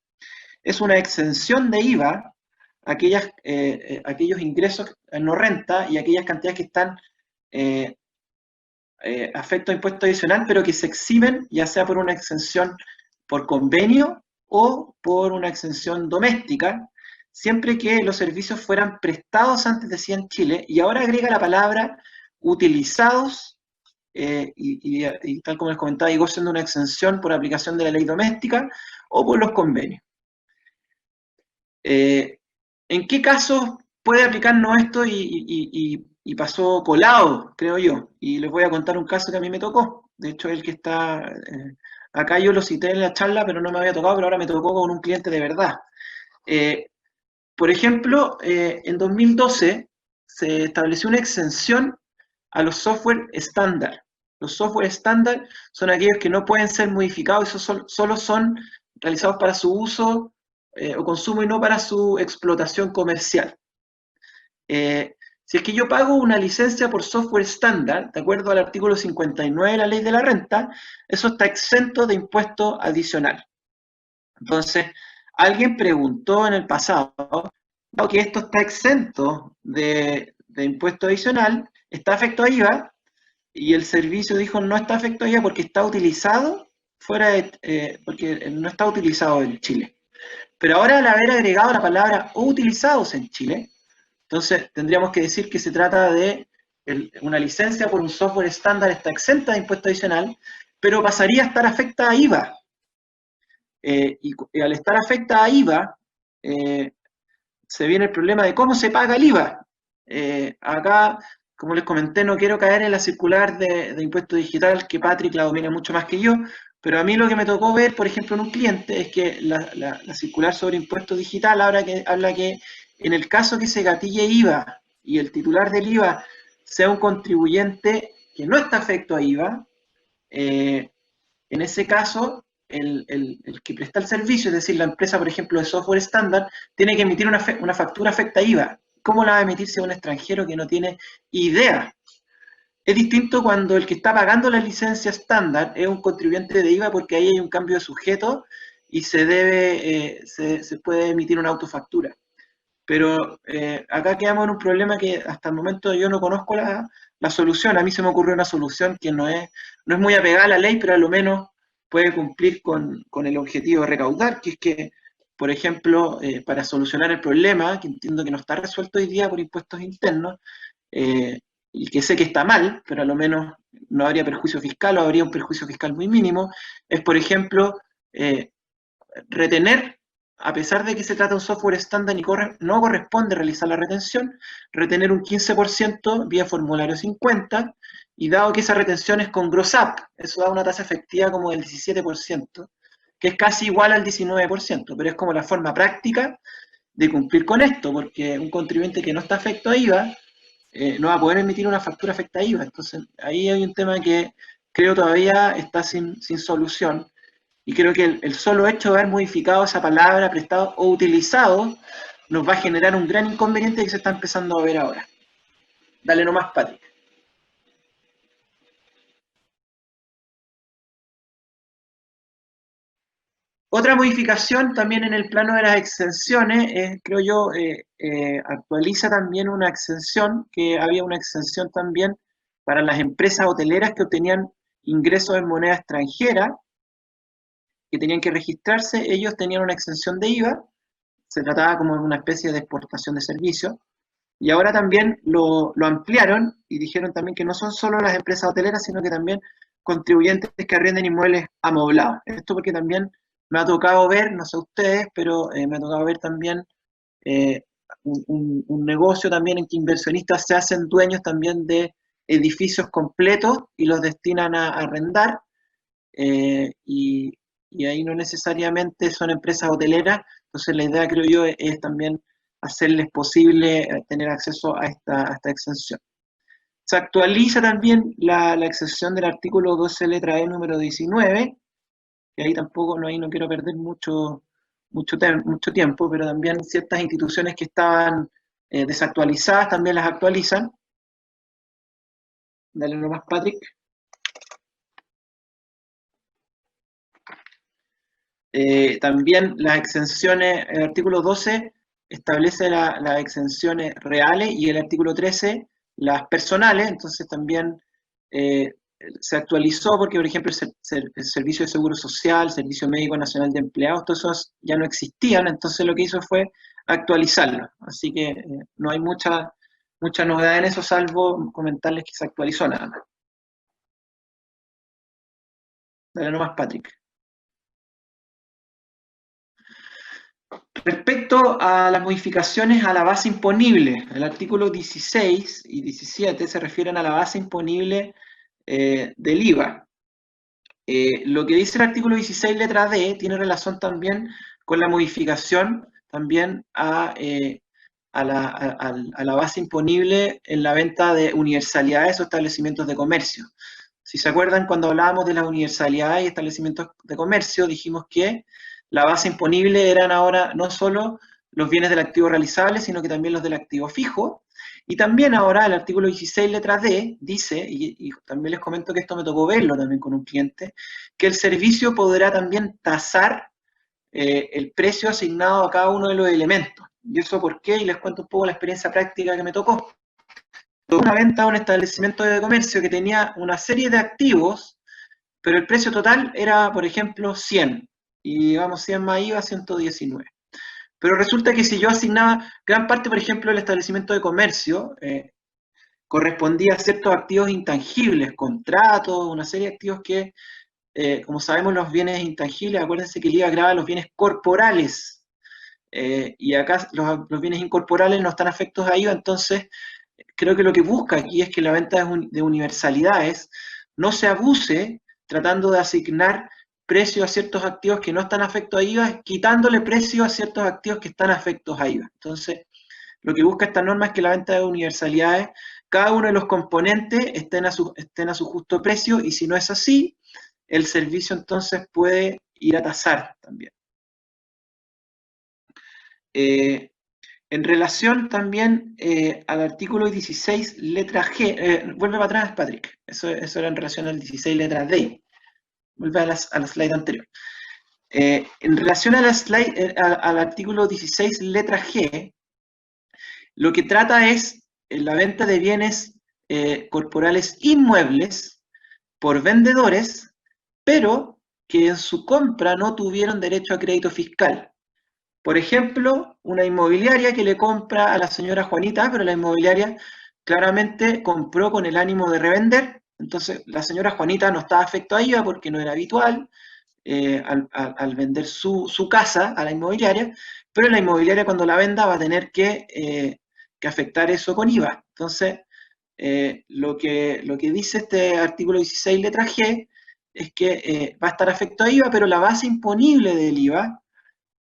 es una exención de IVA a aquellos ingresos no renta y aquellas cantidades que están afecto a impuesto adicional, pero que se exhiben ya sea por una exención por convenio o por una exención doméstica, siempre que los servicios fueran prestados antes, decía en Chile, y ahora agrega la palabra utilizados, y tal como les comentaba, y gozan de una exención por aplicación de la ley doméstica o por los convenios. ¿En qué casos puede aplicarnos esto y pasó colado, creo yo? Y les voy a contar un caso que a mí me tocó. De hecho, el que está acá yo lo cité en la charla, pero no me había tocado, pero ahora me tocó con un cliente de verdad. Por ejemplo, en 2012 se estableció una exención a los software estándar. Los software estándar son aquellos que no pueden ser modificados y solo son realizados para su uso o consumo y no para su explotación comercial. Si es que yo pago una licencia por software estándar, de acuerdo al artículo 59 de la Ley de la Renta, eso está exento de impuesto adicional. Entonces, alguien preguntó en el pasado, dado que esto está exento de impuesto adicional, ¿está afecto a IVA? Y el servicio dijo no está afecto a IVA porque está utilizado porque no está utilizado en Chile. Pero ahora al haber agregado la palabra o utilizados en Chile, entonces tendríamos que decir que se trata de una licencia por un software estándar está exenta de impuesto adicional, pero pasaría a estar afecta a IVA. Y al estar afecta a IVA, se viene el problema de cómo se paga el IVA. Acá, como les comenté, no quiero caer en la circular de impuesto digital, que Patrick la domina mucho más que yo, pero a mí lo que me tocó ver, por ejemplo, en un cliente, es que la circular sobre impuesto digital habla que en el caso que se gatille IVA y el titular del IVA sea un contribuyente que no está afecto a IVA, en ese caso, el que presta el servicio, es decir, la empresa, por ejemplo, de software estándar, tiene que emitir una factura afecta a IVA. ¿Cómo la va a emitirse a un extranjero que no tiene idea? Es distinto cuando el que está pagando la licencia estándar es un contribuyente de IVA, porque ahí hay un cambio de sujeto y se puede emitir una autofactura. Pero acá quedamos en un problema que hasta el momento yo no conozco la solución. A mí se me ocurrió una solución que no es muy apegada a la ley, pero a lo menos puede cumplir con el objetivo de recaudar, que es que, por ejemplo, para solucionar el problema, que entiendo que no está resuelto hoy día por impuestos internos, y que sé que está mal, pero a lo menos no habría perjuicio fiscal o habría un perjuicio fiscal muy mínimo, es, por ejemplo, retener, a pesar de que se trata de un software estándar y no corresponde realizar la retención, retener un 15% vía formulario 50, y dado que esa retención es con gross up, eso da una tasa efectiva como del 17%, que es casi igual al 19%, pero es como la forma práctica de cumplir con esto, porque un contribuyente que no está afecto a IVA no va a poder emitir una factura afecta a IVA. Entonces, ahí hay un tema que creo todavía está sin solución, y creo que el solo hecho de haber modificado esa palabra, prestado o utilizado, nos va a generar un gran inconveniente que se está empezando a ver ahora. Dale nomás, Patrick. Otra modificación también en el plano de las exenciones, creo yo, actualiza también una exención, que había una exención también para las empresas hoteleras que obtenían ingresos en moneda extranjera, que tenían que registrarse. Ellos tenían una exención de IVA, se trataba como de una especie de exportación de servicios, y ahora también lo ampliaron y dijeron también que no son solo las empresas hoteleras, sino que también contribuyentes que arrienden inmuebles amoblados. Esto porque también me ha tocado ver, no sé ustedes, pero me ha tocado ver también un negocio también en que inversionistas se hacen dueños también de edificios completos y los destinan a arrendar, y ahí no necesariamente son empresas hoteleras. Entonces la idea, creo yo, es también hacerles posible tener acceso a esta exención. Se actualiza también la exención del artículo 12 letra E número 19, que ahí tampoco, ahí no quiero perder mucho tiempo, pero también ciertas instituciones que estaban desactualizadas también las actualizan. Dale nomás, Patrick. También las exenciones, el artículo 12 establece las exenciones reales y el artículo 13 las personales. Entonces también se actualizó porque, por ejemplo, el Servicio de Seguro Social, Servicio Médico Nacional de Empleados, todos esos ya no existían, entonces lo que hizo fue actualizarlo. Así que no hay mucha novedad en eso, salvo comentarles que se actualizó nada más. Dale nomás, Patrick. Respecto a las modificaciones a la base imponible, el artículo 16 y 17 se refieren a la base imponible del IVA. Lo que dice el artículo 16 letra D tiene relación también con la modificación también a la base imponible en la venta de universalidades o establecimientos de comercio. Si se acuerdan, cuando hablábamos de las universalidades y establecimientos de comercio, dijimos que la base imponible eran ahora no solo los bienes del activo realizable, sino que también los del activo fijo. Y también ahora el artículo 16, letra D, dice, y también les comento que esto me tocó verlo también con un cliente, que el servicio podrá también tasar el precio asignado a cada uno de los elementos. ¿Y eso por qué? Y les cuento un poco la experiencia práctica que me tocó. Una venta a un establecimiento de comercio que tenía una serie de activos, pero el precio total era, por ejemplo, 100. Y vamos, 100 más IVA, 119. Pero resulta que si yo asignaba gran parte, por ejemplo, del establecimiento de comercio, correspondía a ciertos activos intangibles, contratos, una serie de activos que, como sabemos, los bienes intangibles, acuérdense que el IVA grava los bienes corporales, y acá los bienes incorporales no están afectos a IVA, entonces creo que lo que busca aquí es que la venta de universalidades no se abuse tratando de asignar precio a ciertos activos que no están afectos a IVA, quitándole precio a ciertos activos que están afectos a IVA. Entonces, lo que busca esta norma es que la venta de universalidades, cada uno de los componentes estén a su justo precio, y si no es así, el servicio entonces puede ir a tasar también. En relación también al artículo 16, letra G, vuelve para atrás, Patrick, eso era en relación al 16, letra D. Vuelve a la slide anterior. En relación a al artículo 16, letra G, lo que trata es la venta de bienes corporales inmuebles por vendedores, pero que en su compra no tuvieron derecho a crédito fiscal. Por ejemplo, una inmobiliaria que le compra a la señora Juanita, pero la inmobiliaria claramente compró con el ánimo de revender. Entonces, la señora Juanita no estaba afecto a IVA porque no era habitual al vender su casa a la inmobiliaria, pero la inmobiliaria cuando la venda va a tener que afectar eso con IVA. Entonces, lo que dice este artículo 16, letra G, es que va a estar afecto a IVA, pero la base imponible del IVA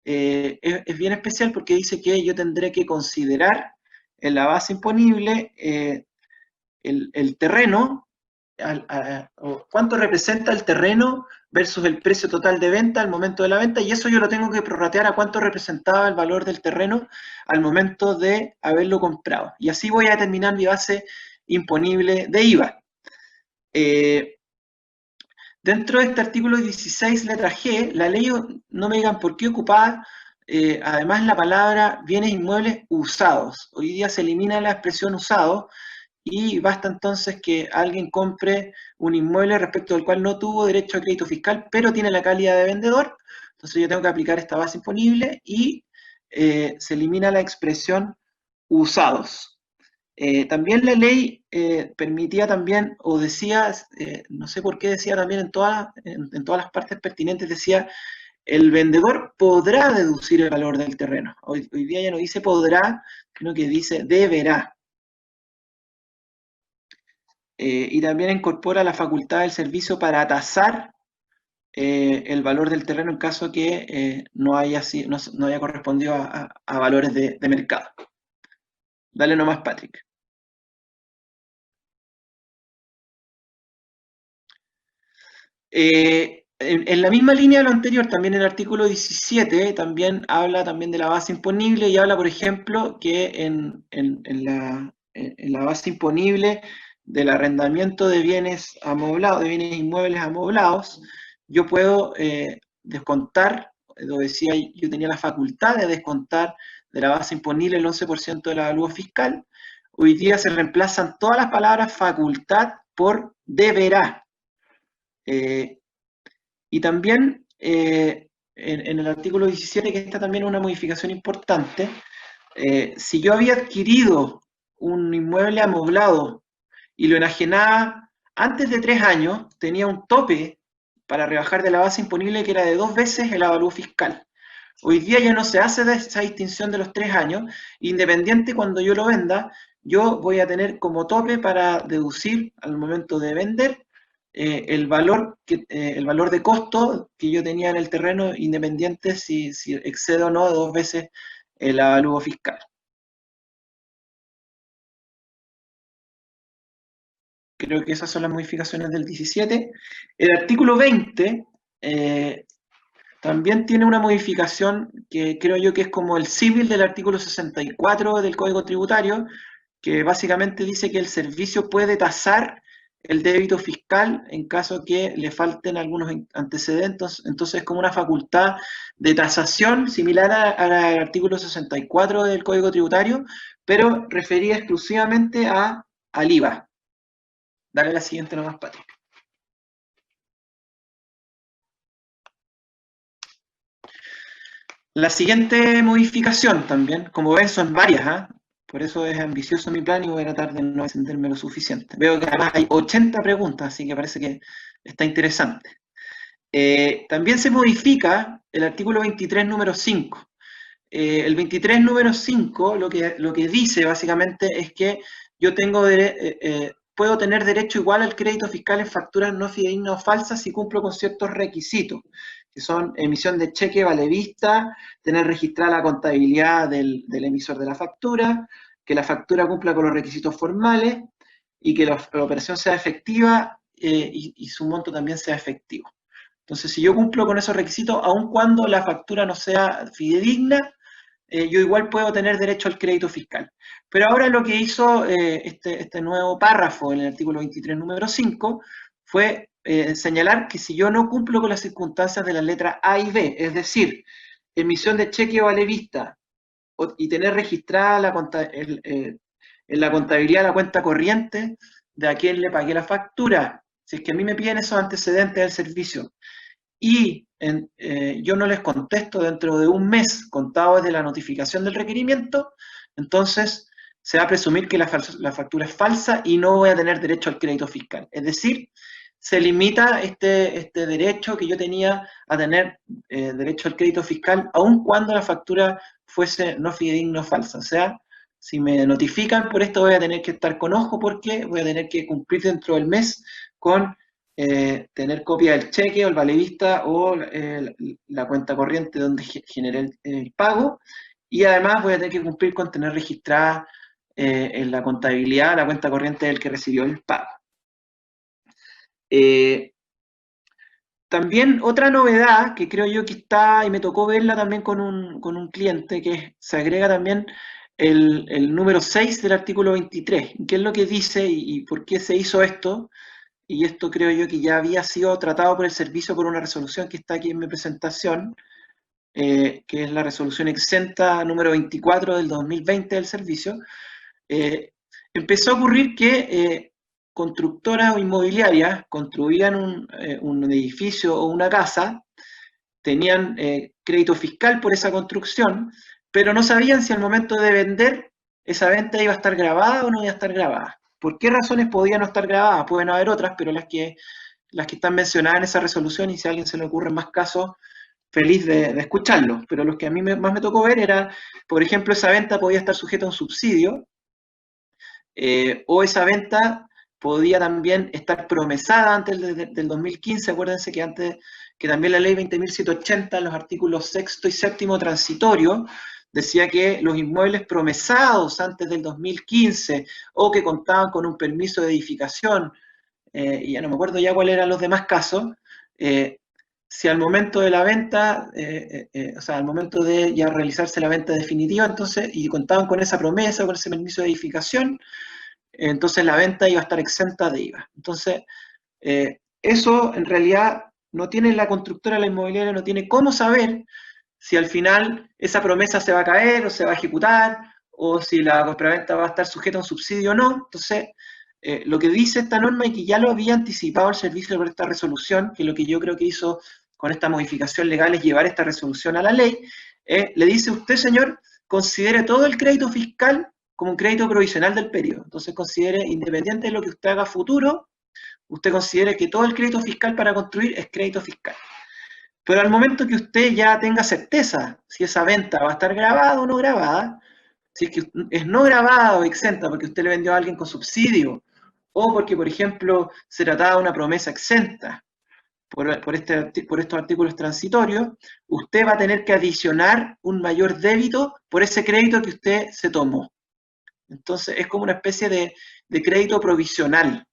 es bien especial porque dice que yo tendré que considerar en la base imponible el terreno, o cuánto representa el terreno versus el precio total de venta al momento de la venta, y eso yo lo tengo que prorratear a cuánto representaba el valor del terreno al momento de haberlo comprado. Y así voy a determinar mi base imponible de IVA. Dentro de este artículo 16, letra G, la ley, no me digan por qué ocupaba además la palabra bienes inmuebles usados. Hoy día se elimina la expresión usado y basta entonces que alguien compre un inmueble respecto al cual no tuvo derecho a crédito fiscal, pero tiene la calidad de vendedor. Entonces yo tengo que aplicar esta base imponible y se elimina la expresión usados. También la ley permitía también, o decía, no sé por qué decía también en todas las partes pertinentes, decía, el vendedor podrá deducir el valor del terreno. Hoy día ya no dice podrá, sino que dice deberá. Y también incorpora la facultad del servicio para tasar el valor del terreno en caso que no haya correspondido a valores de mercado. Dale nomás, Patrick. En la misma línea de lo anterior, también el artículo 17 también habla también de la base imponible y habla, por ejemplo, que en la base imponible del arrendamiento de bienes amoblados, de bienes inmuebles amoblados, yo puedo descontar, lo decía, yo tenía la facultad de descontar de la base imponible el 11% del avalúo fiscal. Hoy día se reemplazan todas las palabras facultad por deberá. Y también en el artículo 17, que esta también es una modificación importante, si yo había adquirido un inmueble amoblado y lo enajenaba antes de 3 años, tenía un tope para rebajar de la base imponible que era de 2 veces el avalúo fiscal. Hoy día ya no se hace esa distinción de los 3 años, independiente cuando yo lo venda, yo voy a tener como tope para deducir al momento de vender el valor de costo que yo tenía en el terreno, independiente si excede o no de 2 veces el avalúo fiscal. creo que esas son las modificaciones del 17. El artículo 20 también tiene una modificación que creo yo que es como el símil del artículo 64 del Código Tributario, que básicamente dice que el servicio puede tasar el débito fiscal en caso que le falten algunos antecedentes. Entonces es como una facultad de tasación similar al artículo 64 del Código Tributario, pero referida exclusivamente al IVA. Dale la siguiente nomás, Patrick. La siguiente modificación también, como ven, son varias, ¿eh? Por eso es ambicioso mi plan y voy a tratar de no extenderme lo suficiente. Veo que además hay 80 preguntas, así que parece que está interesante. También se modifica el artículo 23, número 5. El 23, número 5, lo que dice básicamente es que yo puedo tener derecho igual al crédito fiscal en facturas no fidedignas o falsas si cumplo con ciertos requisitos, que son emisión de cheque vale vista, tener registrada la contabilidad del emisor de la factura, que la factura cumpla con los requisitos formales y que la operación sea efectiva y su monto también sea efectivo. Entonces, si yo cumplo con esos requisitos, aun cuando la factura no sea fidedigna, yo igual puedo tener derecho al crédito fiscal. Pero ahora lo que hizo este nuevo párrafo en el artículo 23, número 5, fue señalar que si yo no cumplo con las circunstancias de las letras A y B, es decir, emisión de cheque vale vista y tener registrada en la contabilidad la cuenta corriente de a quién le pagué la factura, si es que a mí me piden esos antecedentes del servicio y yo no les contesto dentro de un mes contado desde la notificación del requerimiento, entonces se va a presumir que la factura es falsa y no voy a tener derecho al crédito fiscal. Es decir, se limita este derecho que yo tenía a tener derecho al crédito fiscal, aun cuando la factura fuese no fidedigna o falsa. O sea, si me notifican por esto voy a tener que estar con ojo porque voy a tener que cumplir dentro del mes con tener copia del cheque o el vale vista o la cuenta corriente donde generé el pago, y además voy a tener que cumplir con tener registrada en la contabilidad la cuenta corriente del que recibió el pago. También otra novedad que creo yo que está, y me tocó verla también con un cliente, que se agrega también el número 6 del artículo 23. ¿Qué es lo que dice y por qué se hizo esto? Y esto creo yo que ya había sido tratado por el servicio por una resolución que está aquí en mi presentación, que es la resolución exenta número 24 del 2020 del servicio. Empezó a ocurrir que constructoras o inmobiliarias construían un edificio o una casa, tenían crédito fiscal por esa construcción, pero no sabían si al momento de vender esa venta iba a estar grabada o no iba a estar grabada. ¿Por qué razones podían no estar grabadas? Pueden haber otras, pero las que están mencionadas en esa resolución, y si a alguien se le ocurren más casos, feliz de escucharlos. Pero los que a mí más me tocó ver era, por ejemplo, esa venta podía estar sujeta a un subsidio, o esa venta podía también estar promesada antes del 2015. Acuérdense que antes, que también la ley 20.780, en los artículos 6 y 7 transitorio, decía que los inmuebles promesados antes del 2015 o que contaban con un permiso de edificación, y ya no me acuerdo ya cuáles eran los demás casos, si al momento de la venta, o sea, al momento de ya realizarse la venta definitiva, entonces, y contaban con esa promesa, con ese permiso de edificación, entonces la venta iba a estar exenta de IVA. Entonces, eso en realidad no tiene la constructora, la inmobiliaria, no tiene cómo saber si al final esa promesa se va a caer o se va a ejecutar, o si la compraventa va a estar sujeta a un subsidio o no. Entonces, lo que dice esta norma, y que ya lo había anticipado el servicio por esta resolución, que lo que yo creo que hizo con esta modificación legal es llevar esta resolución a la ley, le dice: usted, señor, considere todo el crédito fiscal como un crédito provisional del periodo. Entonces considere, independiente de lo que usted haga a futuro, usted considere que todo el crédito fiscal para construir es crédito fiscal. Pero al momento que usted ya tenga certeza si esa venta va a estar grabada o no grabada, si es que es no grabada o exenta porque usted le vendió a alguien con subsidio, o porque, por ejemplo, se trataba de una promesa exenta por estos artículos transitorios, usted va a tener que adicionar un mayor débito por ese crédito que usted se tomó. Entonces es como una especie de crédito provisional.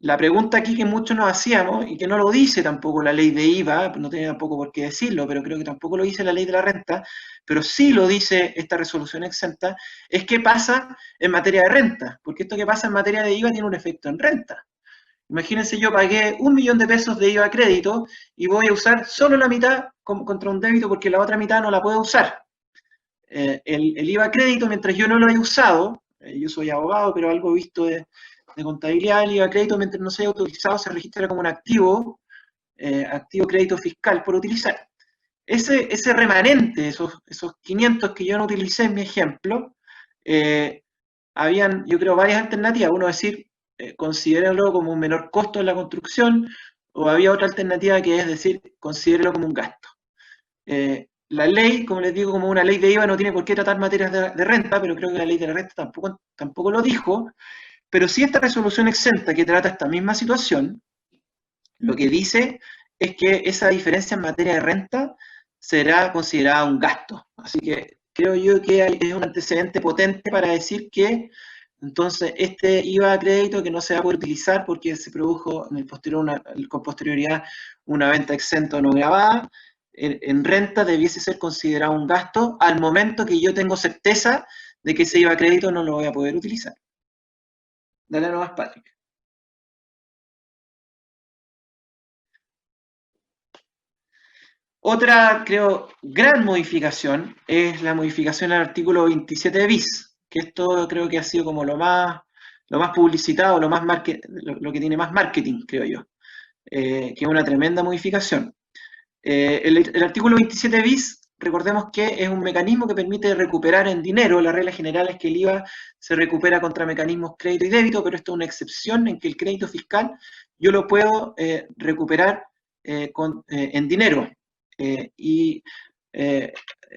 La pregunta aquí que muchos nos hacíamos, y que no lo dice tampoco la ley de IVA, no tiene tampoco por qué decirlo, pero creo que tampoco lo dice la ley de la renta, pero sí lo dice esta resolución exenta, es qué pasa en materia de renta, porque esto que pasa en materia de IVA tiene un efecto en renta. Imagínense, yo pagué 1 millón de pesos de IVA a crédito y voy a usar solo la mitad contra un débito porque la otra mitad no la puedo usar. El IVA a crédito, mientras yo no lo haya usado, yo soy abogado, pero algo visto de contabilidad, el IVA a crédito, mientras no se haya utilizado, se registra como un activo, activo crédito fiscal por utilizar. Ese remanente, esos 500 que yo no utilicé en mi ejemplo, habían, yo creo, varias alternativas. Uno decir, considéralo como un menor costo en la construcción, o había otra alternativa que es decir, considéralo como un gasto. La ley, como les digo, como una ley de IVA no tiene por qué tratar materias de renta, pero creo que la ley de la renta tampoco lo dijo, pero sí esta resolución exenta que trata esta misma situación, lo que dice es que esa diferencia en materia de renta será considerada un gasto. Así que creo yo que es un antecedente potente para decir que entonces este IVA a crédito que no se va a poder utilizar porque se produjo en el con posterioridad una venta exenta o no grabada, en renta debiese ser considerado un gasto al momento que yo tengo certeza de que ese IVA a crédito no lo voy a poder utilizar. Dale nomás, Patrick. Otra, creo, gran modificación es la modificación al artículo 27 bis, que esto creo que ha sido como lo más publicitado, lo que tiene más marketing, creo yo, que es una tremenda modificación. El artículo 27 bis, recordemos que es un mecanismo que permite recuperar en dinero. La regla general es que el IVA se recupera contra mecanismos crédito y débito, pero esto es una excepción en que el crédito fiscal yo lo puedo recuperar en dinero.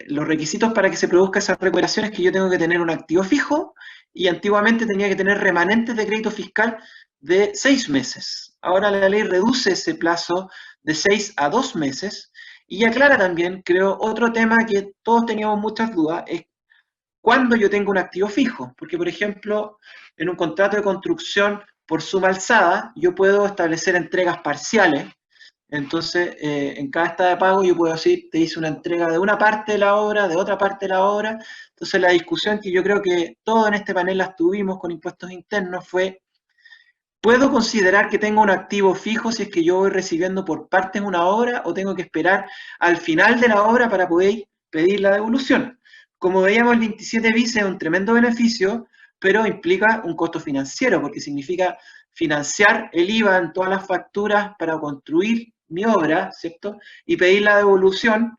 Los requisitos para que se produzca esa recuperación es que yo tengo que tener un activo fijo y antiguamente tenía que tener remanentes de crédito fiscal de 6 meses. Ahora la ley reduce ese plazo de 6 a 2 meses y aclara también, creo, otro tema que todos teníamos muchas dudas, es cuando yo tengo un activo fijo. Porque, por ejemplo, en un contrato de construcción por suma alzada, yo puedo establecer entregas parciales. Entonces, en cada estado de pago yo puedo decir, te hice una entrega de una parte de la obra, de otra parte de la obra. Entonces, la discusión que yo creo que todos en este panel las tuvimos con impuestos internos fue, ¿puedo considerar que tengo un activo fijo si es que yo voy recibiendo por partes una obra o tengo que esperar al final de la obra para poder pedir la devolución? Como veíamos, el 27 bis es un tremendo beneficio, pero implica un costo financiero, porque significa financiar el IVA en todas las facturas para construir mi obra, ¿cierto? Y pedir la devolución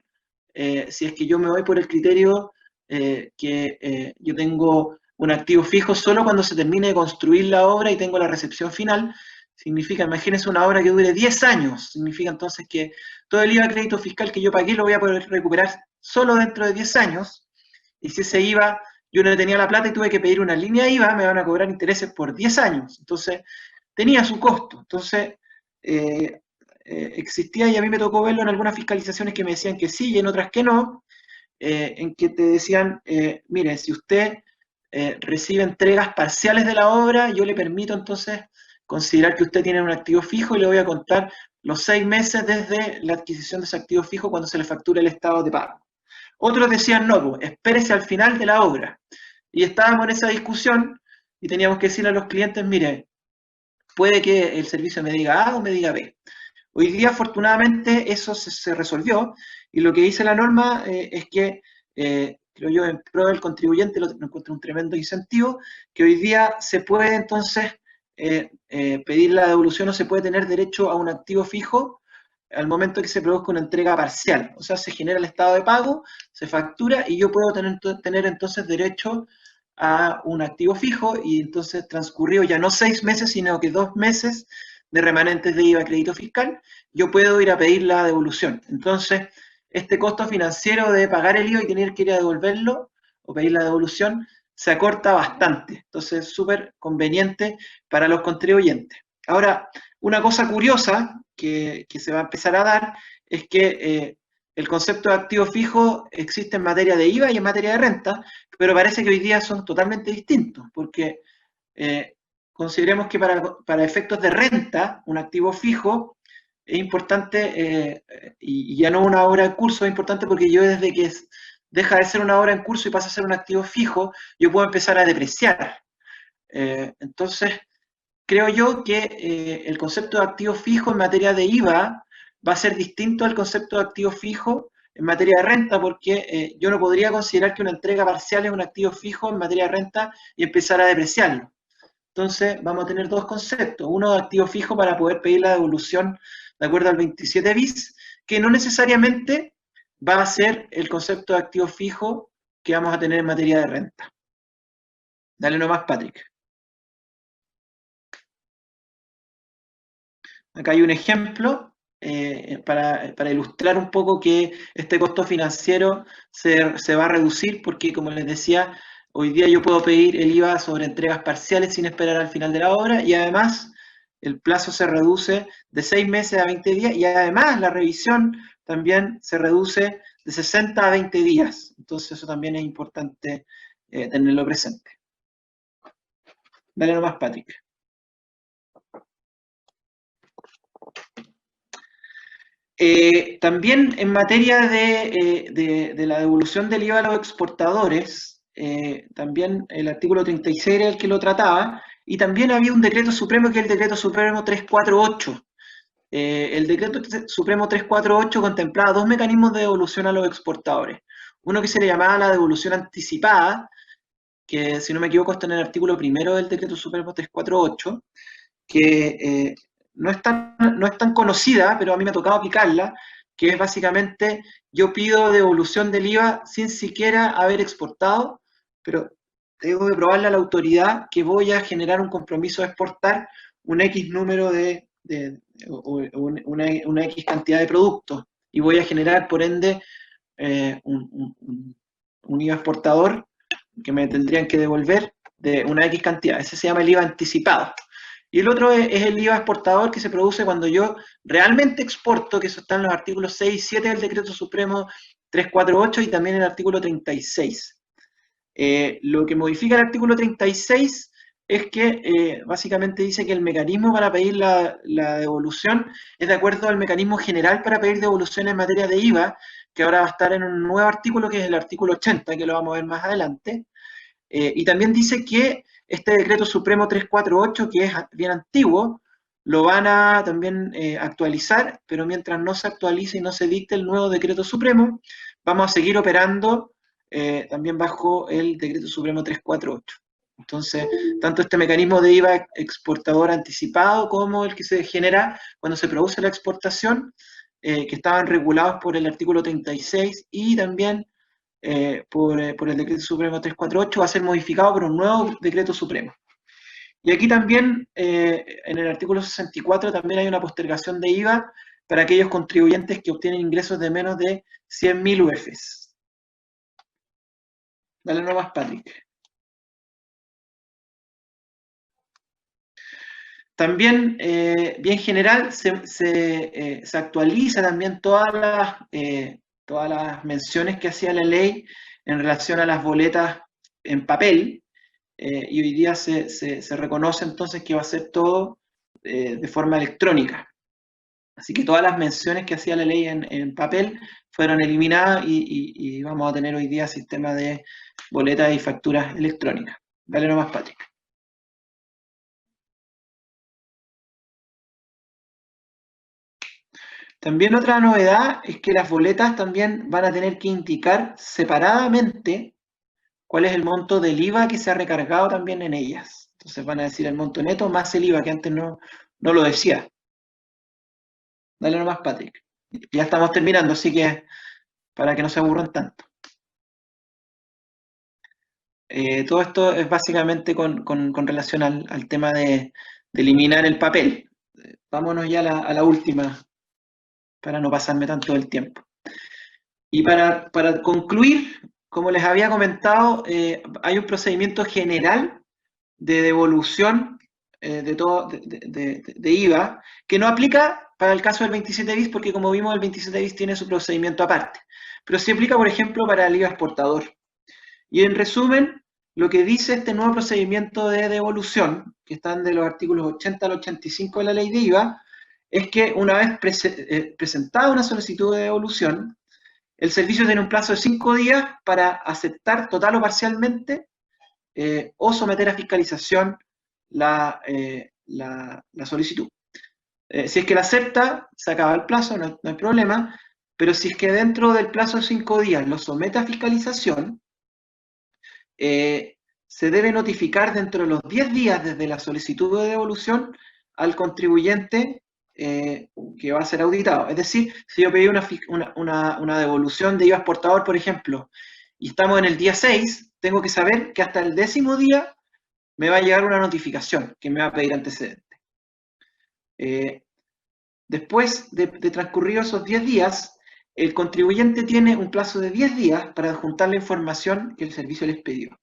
si es que yo me voy por el criterio que yo tengo un activo fijo solo cuando se termine de construir la obra y tengo la recepción final. Significa, imagínense una obra que dure 10 años, significa entonces que todo el IVA crédito fiscal que yo pagué lo voy a poder recuperar solo dentro de 10 años, y si ese IVA yo no tenía la plata y tuve que pedir una línea de IVA, me van a cobrar intereses por 10 años, entonces tenía su costo. Entonces existía, y a mí me tocó verlo en algunas fiscalizaciones que me decían que sí y en otras que no, en que te decían, mire, si usted recibe entregas parciales de la obra, yo le permito entonces considerar que usted tiene un activo fijo y le voy a contar los 6 meses desde la adquisición de ese activo fijo cuando se le factura el estado de pago. Otros decían, no, pues, espérese al final de la obra. Y estábamos en esa discusión y teníamos que decirle a los clientes, mire, puede que el servicio me diga A o me diga B. Hoy día, afortunadamente, eso se resolvió, y lo que dice la norma es que, creo yo, en pro del contribuyente, lo encuentro un tremendo incentivo, que hoy día se puede entonces pedir la devolución o se puede tener derecho a un activo fijo al momento que se produzca una entrega parcial. O sea, se genera el estado de pago, se factura y yo puedo tener entonces derecho a un activo fijo, y entonces transcurrió ya no 6 meses, sino que 2 meses de remanentes de IVA crédito fiscal, yo puedo ir a pedir la devolución. Entonces, este costo financiero de pagar el IVA y tener que ir a devolverlo o pedir la devolución se acorta bastante. Entonces, es súper conveniente para los contribuyentes. Ahora, una cosa curiosa que se va a empezar a dar es que el concepto de activo fijo existe en materia de IVA y en materia de renta, pero parece que hoy día son totalmente distintos, porque consideremos que para efectos de renta, un activo fijo, es importante, y ya no una obra en curso, es importante porque yo desde que deja de ser una obra en curso y pasa a ser un activo fijo, yo puedo empezar a depreciar. Entonces, creo yo que el concepto de activo fijo en materia de IVA va a ser distinto al concepto de activo fijo en materia de renta, porque yo no podría considerar que una entrega parcial es un activo fijo en materia de renta y empezar a depreciarlo. Entonces, vamos a tener dos conceptos. Uno de activo fijo para poder pedir la devolución de acuerdo al 27 bis, que no necesariamente va a ser el concepto de activo fijo que vamos a tener en materia de renta. Dale nomás, Patrick. Acá hay un ejemplo para ilustrar un poco que este costo financiero se va a reducir porque, como les decía, hoy día yo puedo pedir el IVA sobre entregas parciales sin esperar al final de la obra y además el plazo se reduce de 6 meses a 20 días y además la revisión también se reduce de 60 a 20 días. Entonces eso también es importante tenerlo presente. Dale nomás, Patrick. También en materia de la devolución del IVA a los exportadores, también el artículo 36 era el que lo trataba, y también había un decreto supremo que es el decreto supremo 348. El decreto supremo 348 contemplaba dos mecanismos de devolución a los exportadores. Uno que se le llamaba la devolución anticipada, que si no me equivoco está en el artículo primero del decreto supremo 348, que no es tan conocida, pero a mí me ha tocado aplicarla, que es básicamente yo pido devolución del IVA sin siquiera haber exportado, pero tengo que probarle a la autoridad que voy a generar un compromiso de exportar un X número una X cantidad de productos y voy a generar, por ende, un IVA exportador que me tendrían que devolver de una X cantidad. Ese se llama el IVA anticipado. Y el otro es el IVA exportador que se produce cuando yo realmente exporto, que eso está en los artículos 6 y 7 del Decreto Supremo 348 y también en el artículo 36. Lo que modifica el artículo 36 es que básicamente dice que el mecanismo para pedir la devolución es de acuerdo al mecanismo general para pedir devolución en materia de IVA, que ahora va a estar en un nuevo artículo que es el artículo 80, que lo vamos a ver más adelante. Y también dice que este decreto supremo 348, que es bien antiguo, lo van a también actualizar, pero mientras no se actualice y no se dicte el nuevo decreto supremo, vamos a seguir operando también bajo el decreto supremo 348. Entonces, tanto este mecanismo de IVA exportador anticipado como el que se genera cuando se produce la exportación, que estaban regulados por el artículo 36 y también por el decreto supremo 348, va a ser modificado por un nuevo decreto supremo. Y aquí también, en el artículo 64, también hay una postergación de IVA para aquellos contribuyentes que obtienen ingresos de menos de 100.000 UFs. Dale nomás, Patrick. También, bien general, se actualiza también todas las menciones que hacía la ley en relación a las boletas en papel, y hoy día se reconoce entonces que va a ser todo de forma electrónica. Así que todas las menciones que hacía la ley en papel fueron eliminadas y vamos a tener hoy día sistema de boletas y facturas electrónicas. Dale nomás, Patrick. También otra novedad es que las boletas también van a tener que indicar separadamente cuál es el monto del IVA que se ha recargado también en ellas. Entonces van a decir el monto neto más el IVA, que antes no lo decía. Dale nomás, Patrick. Ya estamos terminando, así que para que no se aburran tanto. Todo esto es básicamente con relación al tema de eliminar el papel. Vámonos ya a la última, para no pasarme tanto el tiempo. Y para concluir, como les había comentado, hay un procedimiento general de devolución de IVA que no aplica para el caso del 27 bis, porque como vimos el 27 bis tiene su procedimiento aparte, pero sí aplica, por ejemplo, para el IVA exportador. Y en resumen, lo que dice este nuevo procedimiento de devolución, que están de los artículos 80 al 85 de la ley de IVA, es que una vez presentada una solicitud de devolución, el servicio tiene un plazo de 5 días para aceptar total o parcialmente o someter a fiscalización la solicitud. Si es que la acepta, se acaba el plazo, no hay problema, pero si es que dentro del plazo de 5 días lo somete a fiscalización, se debe notificar dentro de los 10 días desde la solicitud de devolución al contribuyente que va a ser auditado. Es decir, si yo pedí una devolución de IVA exportador, por ejemplo, y estamos en el día 6, tengo que saber que hasta el 10º día me va a llegar una notificación que me va a pedir antecedentes. Después de transcurridos esos 10 días, el contribuyente tiene un plazo de 10 días para adjuntar la información que el servicio les pidió.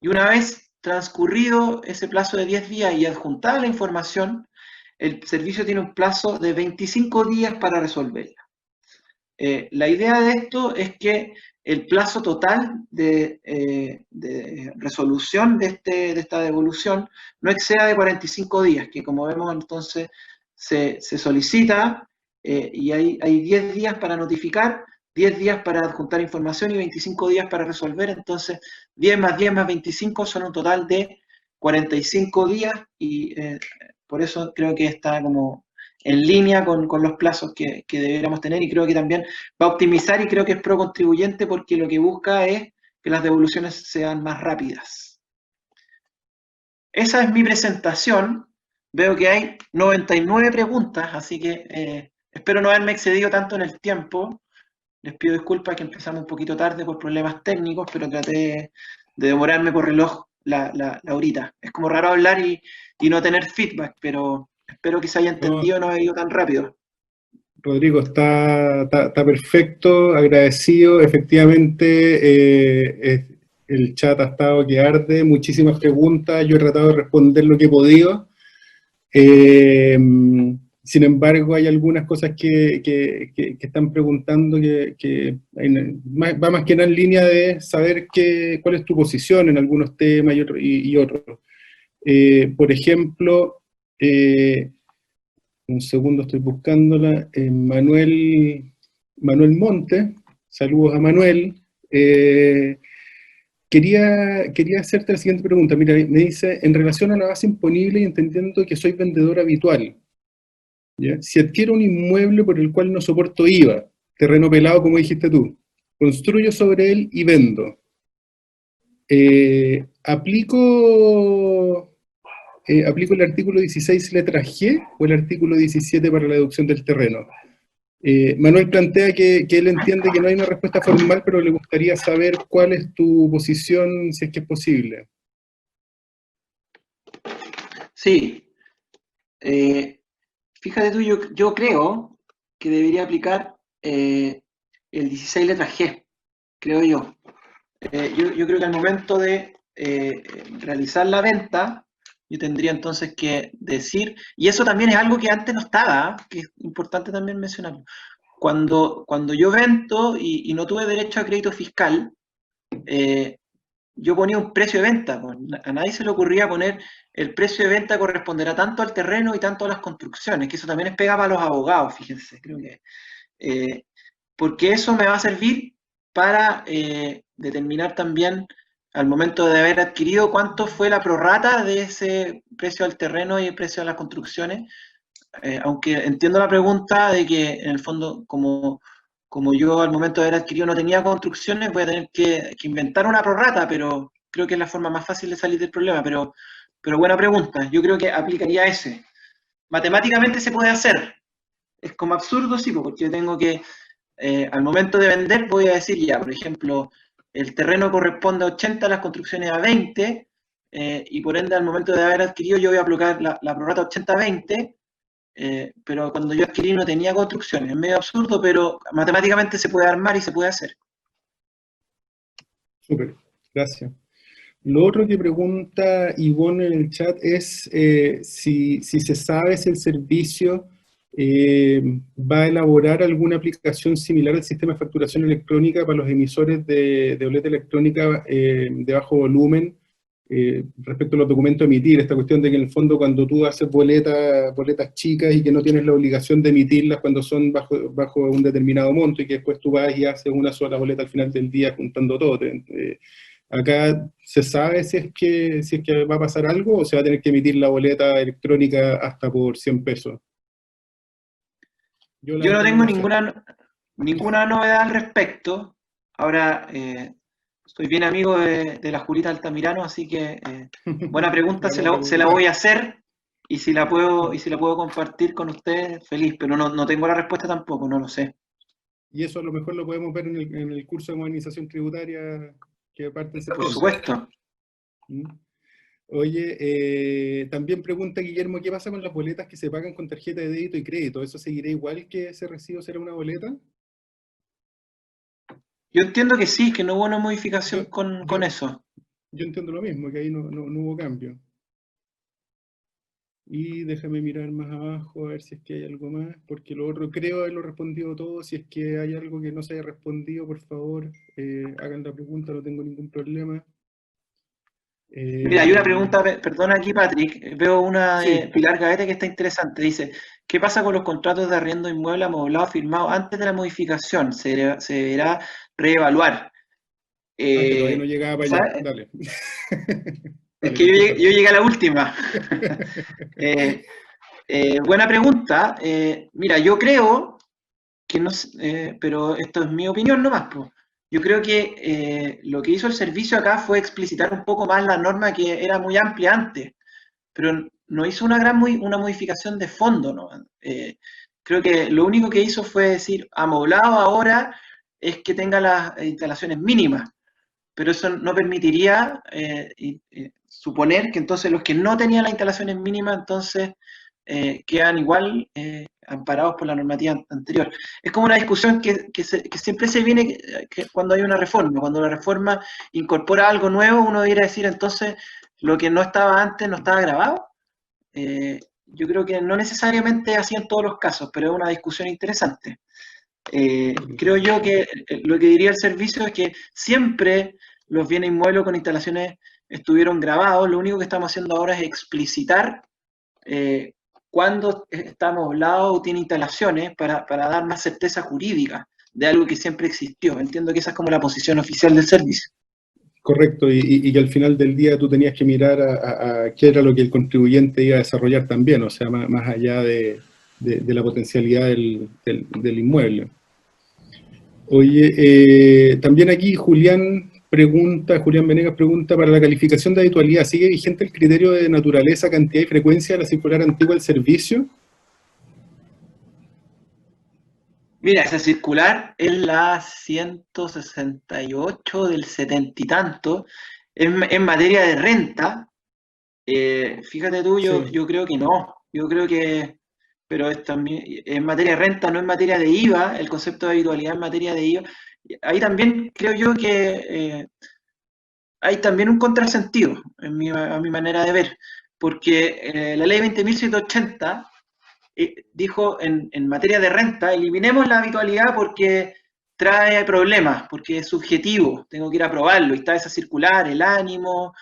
Y una vez transcurrido ese plazo de 10 días y adjuntada la información, el servicio tiene un plazo de 25 días para resolverla. La idea de esto es que el plazo total de resolución de esta devolución no exceda de 45 días, que como vemos entonces se solicita y hay 10 días para notificar, 10 días para adjuntar información y 25 días para resolver. Entonces 10 más 10 más 25 son un total de 45 días y por eso creo que está como en línea con los plazos que deberíamos tener, y creo que también va a optimizar, y creo que es pro contribuyente porque lo que busca es que las devoluciones sean más rápidas. Esa es mi presentación. Veo que hay 99 preguntas, así que espero no haberme excedido tanto en el tiempo. Les pido disculpas que empezamos un poquito tarde por problemas técnicos, pero traté de demorarme por reloj la horita. Es como raro hablar y no tener feedback, pero espero que se haya entendido, no he ido tan rápido. Rodrigo, está perfecto, agradecido. Efectivamente, el chat ha estado que arde, muchísimas preguntas, yo he tratado de responder lo que he podido. Sin embargo, hay algunas cosas que están preguntando que va más que nada en línea de saber cuál es tu posición en algunos temas y otros. Por ejemplo, un segundo, estoy buscándola. Manuel Monte, saludos a Manuel. Quería hacerte la siguiente pregunta. Mira, me dice, en relación a la base imponible y entendiendo que soy vendedor habitual, ¿ya? Si adquiero un inmueble por el cual no soporto IVA, terreno pelado como dijiste tú, construyo sobre él y vendo, ¿aplico el artículo 16 letra G o el artículo 17 para la deducción del terreno? Manuel plantea que él entiende que no hay una respuesta formal, pero le gustaría saber cuál es tu posición, si es que es posible. Sí. Fíjate tú, yo creo que debería aplicar el 16 letra G, creo yo. Yo creo que al momento de realizar la venta, yo tendría entonces que decir, y eso también es algo que antes no estaba, que es importante también mencionarlo. Cuando yo vendo y no tuve derecho a crédito fiscal, yo ponía un precio de venta. A nadie se le ocurría poner el precio de venta corresponderá tanto al terreno y tanto a las construcciones, que eso también es pegado a los abogados, fíjense, creo que. Porque eso me va a servir para determinar también, al momento de haber adquirido, cuánto fue la prorrata de ese precio del terreno y el precio de las construcciones. Aunque entiendo la pregunta de que, en el fondo, como yo al momento de haber adquirido no tenía construcciones, voy a tener que inventar una prorrata, pero creo que es la forma más fácil de salir del problema. Pero buena pregunta, yo creo que aplicaría ese. Matemáticamente se puede hacer. Es como absurdo, sí, porque yo tengo que, al momento de vender, voy a decir ya, por ejemplo, el terreno corresponde a 80, las construcciones a 20, y por ende, al momento de haber adquirido, yo voy a aplicar la prorrata 80-20, pero cuando yo adquirí no tenía construcciones. Es medio absurdo, pero matemáticamente se puede armar y se puede hacer. Súper, gracias. Lo otro que pregunta Ivonne en el chat es si se sabe si el servicio va a elaborar alguna aplicación similar al sistema de facturación electrónica para los emisores de boleta electrónica de bajo volumen, respecto a los documentos a emitir, esta cuestión de que en el fondo cuando tú haces boletas chicas y que no tienes la obligación de emitirlas cuando son bajo un determinado monto y que después tú vas y haces una sola boleta al final del día juntando todo. Acá se sabe si es que va a pasar algo o se va a tener que emitir la boleta electrónica hasta por 100 pesos. Yo no tengo ninguna novedad al respecto. Ahora, soy bien amigo de la Julita Altamirano, así que buena pregunta, se la voy a hacer, y si la puedo compartir con ustedes, feliz, pero no tengo la respuesta tampoco, no lo sé. Y eso a lo mejor lo podemos ver en el curso de modernización tributaria que parte en septiembre. Por supuesto. Oye, también pregunta Guillermo, ¿qué pasa con las boletas que se pagan con tarjeta de débito y crédito? ¿Eso seguirá igual que ese recibo será una boleta? Yo entiendo que sí, que no hubo una modificación con eso. Yo entiendo lo mismo, que ahí no hubo cambio. Y déjame mirar más abajo a ver si es que hay algo más, porque lo otro creo haberlo respondido todo. Si es que hay algo que no se haya respondido, por favor, hagan la pregunta, no tengo ningún problema. Mira, hay una pregunta, perdona aquí Patrick, veo una de Sí. Pilar Gaete que está interesante, dice, ¿qué pasa con los contratos de arriendo inmueble amoblado firmados antes de la modificación? ¿Se deberá reevaluar? Que todavía no llegaba para allá, dale. Es que yo llegué a la última. Buena pregunta. Mira, yo creo que no, pero esto es mi opinión nomás, pues. Yo creo que lo que hizo el servicio acá fue explicitar un poco más la norma que era muy amplia antes, pero no hizo una modificación de fondo, ¿no? Creo que lo único que hizo fue decir, amoblado ahora es que tenga las instalaciones mínimas, pero eso no permitiría suponer que entonces los que no tenían las instalaciones mínimas, entonces quedan igual amparados por la normativa anterior. Es como una discusión que siempre se viene cuando hay una reforma. Cuando la reforma incorpora algo nuevo, uno debería decir entonces lo que no estaba antes no estaba grabado. Yo creo que no necesariamente así en todos los casos, pero es una discusión interesante. Creo yo que lo que diría el servicio es que siempre los bienes inmuebles con instalaciones estuvieron grabados. Lo único que estamos haciendo ahora es explicitar cuándo está amoblado o tiene instalaciones para dar más certeza jurídica de algo que siempre existió. Entiendo que esa es como la posición oficial del servicio. Correcto, y que al final del día tú tenías que mirar a qué era lo que el contribuyente iba a desarrollar también, o sea, más allá de la potencialidad del inmueble. Oye, también aquí Julián Venegas pregunta, para la calificación de habitualidad, ¿sigue vigente el criterio de naturaleza, cantidad y frecuencia de la circular antigua del servicio? Mira, esa circular es la 168 del 70 y tanto, en materia de renta. Fíjate tú, yo creo que no, yo creo que, pero es también en materia de renta, no en materia de IVA, el concepto de habitualidad en materia de IVA. Ahí también creo yo que hay también un contrasentido, a mi manera de ver, porque la ley 20.180 dijo en materia de renta, eliminemos la habitualidad porque trae problemas, porque es subjetivo, tengo que ir a probarlo, y está esa circular, el ánimo,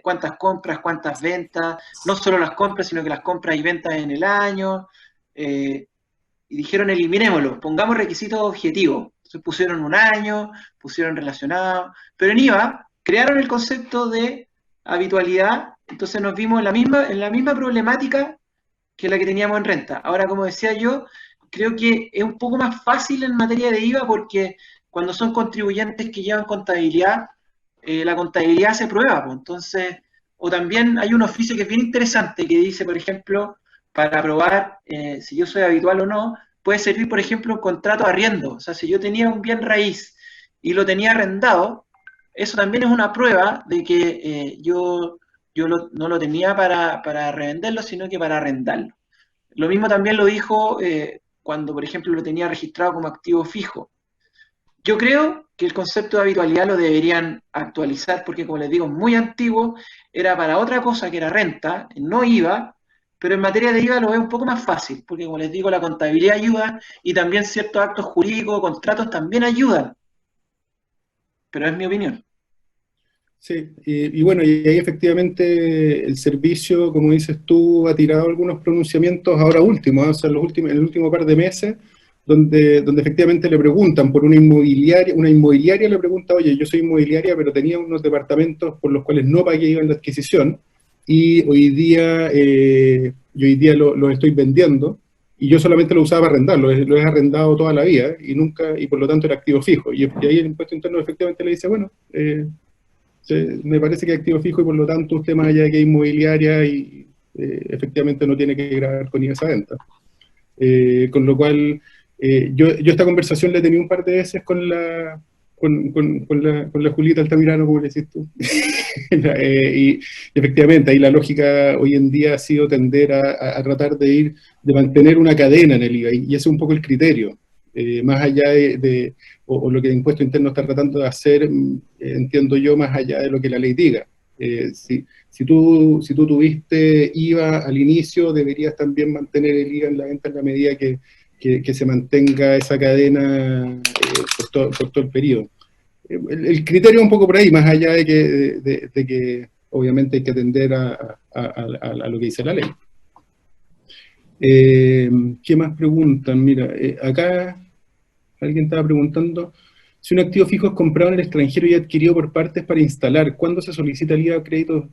cuántas compras, cuántas ventas, no solo las compras, sino que las compras y ventas en el año, y dijeron eliminémoslo, pongamos requisitos objetivos. Entonces pusieron un año, pusieron relacionado, pero en IVA crearon el concepto de habitualidad, entonces nos vimos en la misma problemática que la que teníamos en renta. Ahora, como decía yo, creo que es un poco más fácil en materia de IVA porque cuando son contribuyentes que llevan contabilidad, la contabilidad se prueba, pues. Entonces, o también hay un oficio que es bien interesante que dice, por ejemplo, para probar si yo soy habitual o no, puede servir, por ejemplo, un contrato de arriendo. O sea, si yo tenía un bien raíz y lo tenía arrendado, eso también es una prueba de que yo no lo tenía para revenderlo, sino que para arrendarlo. Lo mismo también lo dijo cuando, por ejemplo, lo tenía registrado como activo fijo. Yo creo que el concepto de habitualidad lo deberían actualizar porque, como les digo, muy antiguo, era para otra cosa que era renta, no IVA, pero en materia de IVA lo veo un poco más fácil, porque como les digo, la contabilidad ayuda y también ciertos actos jurídicos, contratos también ayudan. Pero es mi opinión. Sí, y bueno, y ahí efectivamente el servicio, como dices tú, ha tirado algunos pronunciamientos ahora últimos, o sea, en el último par de meses, donde efectivamente le preguntan por una inmobiliaria le pregunta, oye, yo soy inmobiliaria, pero tenía unos departamentos por los cuales no pagué IVA en la adquisición, y hoy día los estoy vendiendo, y yo solamente lo usaba para arrendarlo, lo he arrendado toda la vida, y por lo tanto era activo fijo, y ahí el impuesto interno efectivamente le dice, bueno, me parece que es activo fijo y por lo tanto usted más allá de que es inmobiliaria y efectivamente no tiene que grabar con IVA esa venta. Con lo cual, yo esta conversación la he tenido un par de veces con la Julita Altamirano, como le decís tú. Y efectivamente, ahí la lógica hoy en día ha sido tender a tratar de mantener una cadena en el IVA, y ese es un poco el criterio. Más allá o lo que el impuesto interno está tratando de hacer, entiendo yo, más allá de lo que la ley diga. Si tú tuviste IVA al inicio, deberías también mantener el IVA en la venta en la medida que se mantenga esa cadena por todo el periodo. El criterio es un poco por ahí, más allá de que obviamente hay que atender a lo que dice la ley. ¿Qué más preguntan? Mira, acá alguien estaba preguntando, si un activo fijo es comprado en el extranjero y adquirido por partes para instalar, ¿cuándo se solicita el IVA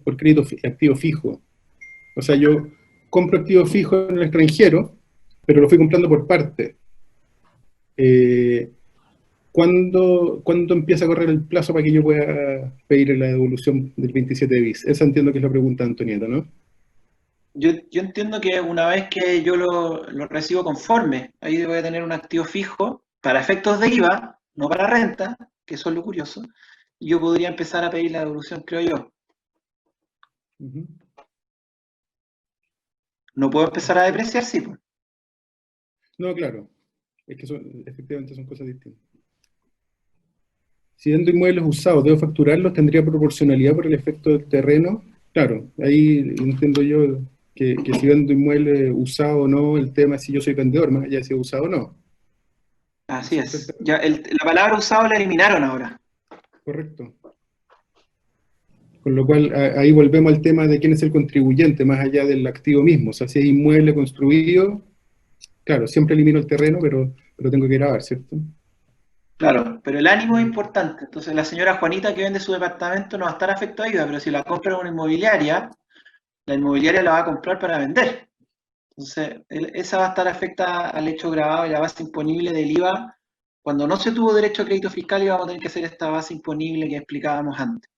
por crédito activo fijo? O sea, yo compro activo fijo en el extranjero, pero lo fui comprando por parte. ¿Cuándo empieza a correr el plazo para que yo pueda pedir la devolución del 27 bis? Esa entiendo que es la pregunta de Antonieta, ¿no? Yo entiendo que una vez que yo lo recibo conforme, ahí voy a tener un activo fijo para efectos de IVA, no para renta, que eso es lo curioso, y yo podría empezar a pedir la devolución, creo yo. No puedo empezar a depreciar, sí. Pues. No, claro. Es que efectivamente son cosas distintas. Si vendo inmuebles usados, ¿debo facturarlos? ¿Tendría proporcionalidad por el efecto del terreno? Claro, ahí entiendo yo que si vendo inmuebles usados o no, el tema es si yo soy vendedor, más allá de si es usado o no. Así es. Ya, la palabra usado la eliminaron ahora. Correcto. Con lo cual, ahí volvemos al tema de quién es el contribuyente, más allá del activo mismo. O sea, si es inmueble construido, claro, siempre elimino el terreno, pero tengo que grabar, ¿cierto? Claro, pero el ánimo es importante. Entonces, la señora Juanita que vende su departamento no va a estar afectada a IVA, pero si la compra en una inmobiliaria, la inmobiliaria la va a comprar para vender. Entonces, esa va a estar afectada al hecho grabado y la base imponible del IVA. Cuando no se tuvo derecho a crédito fiscal, íbamos a tener que hacer esta base imponible que explicábamos antes.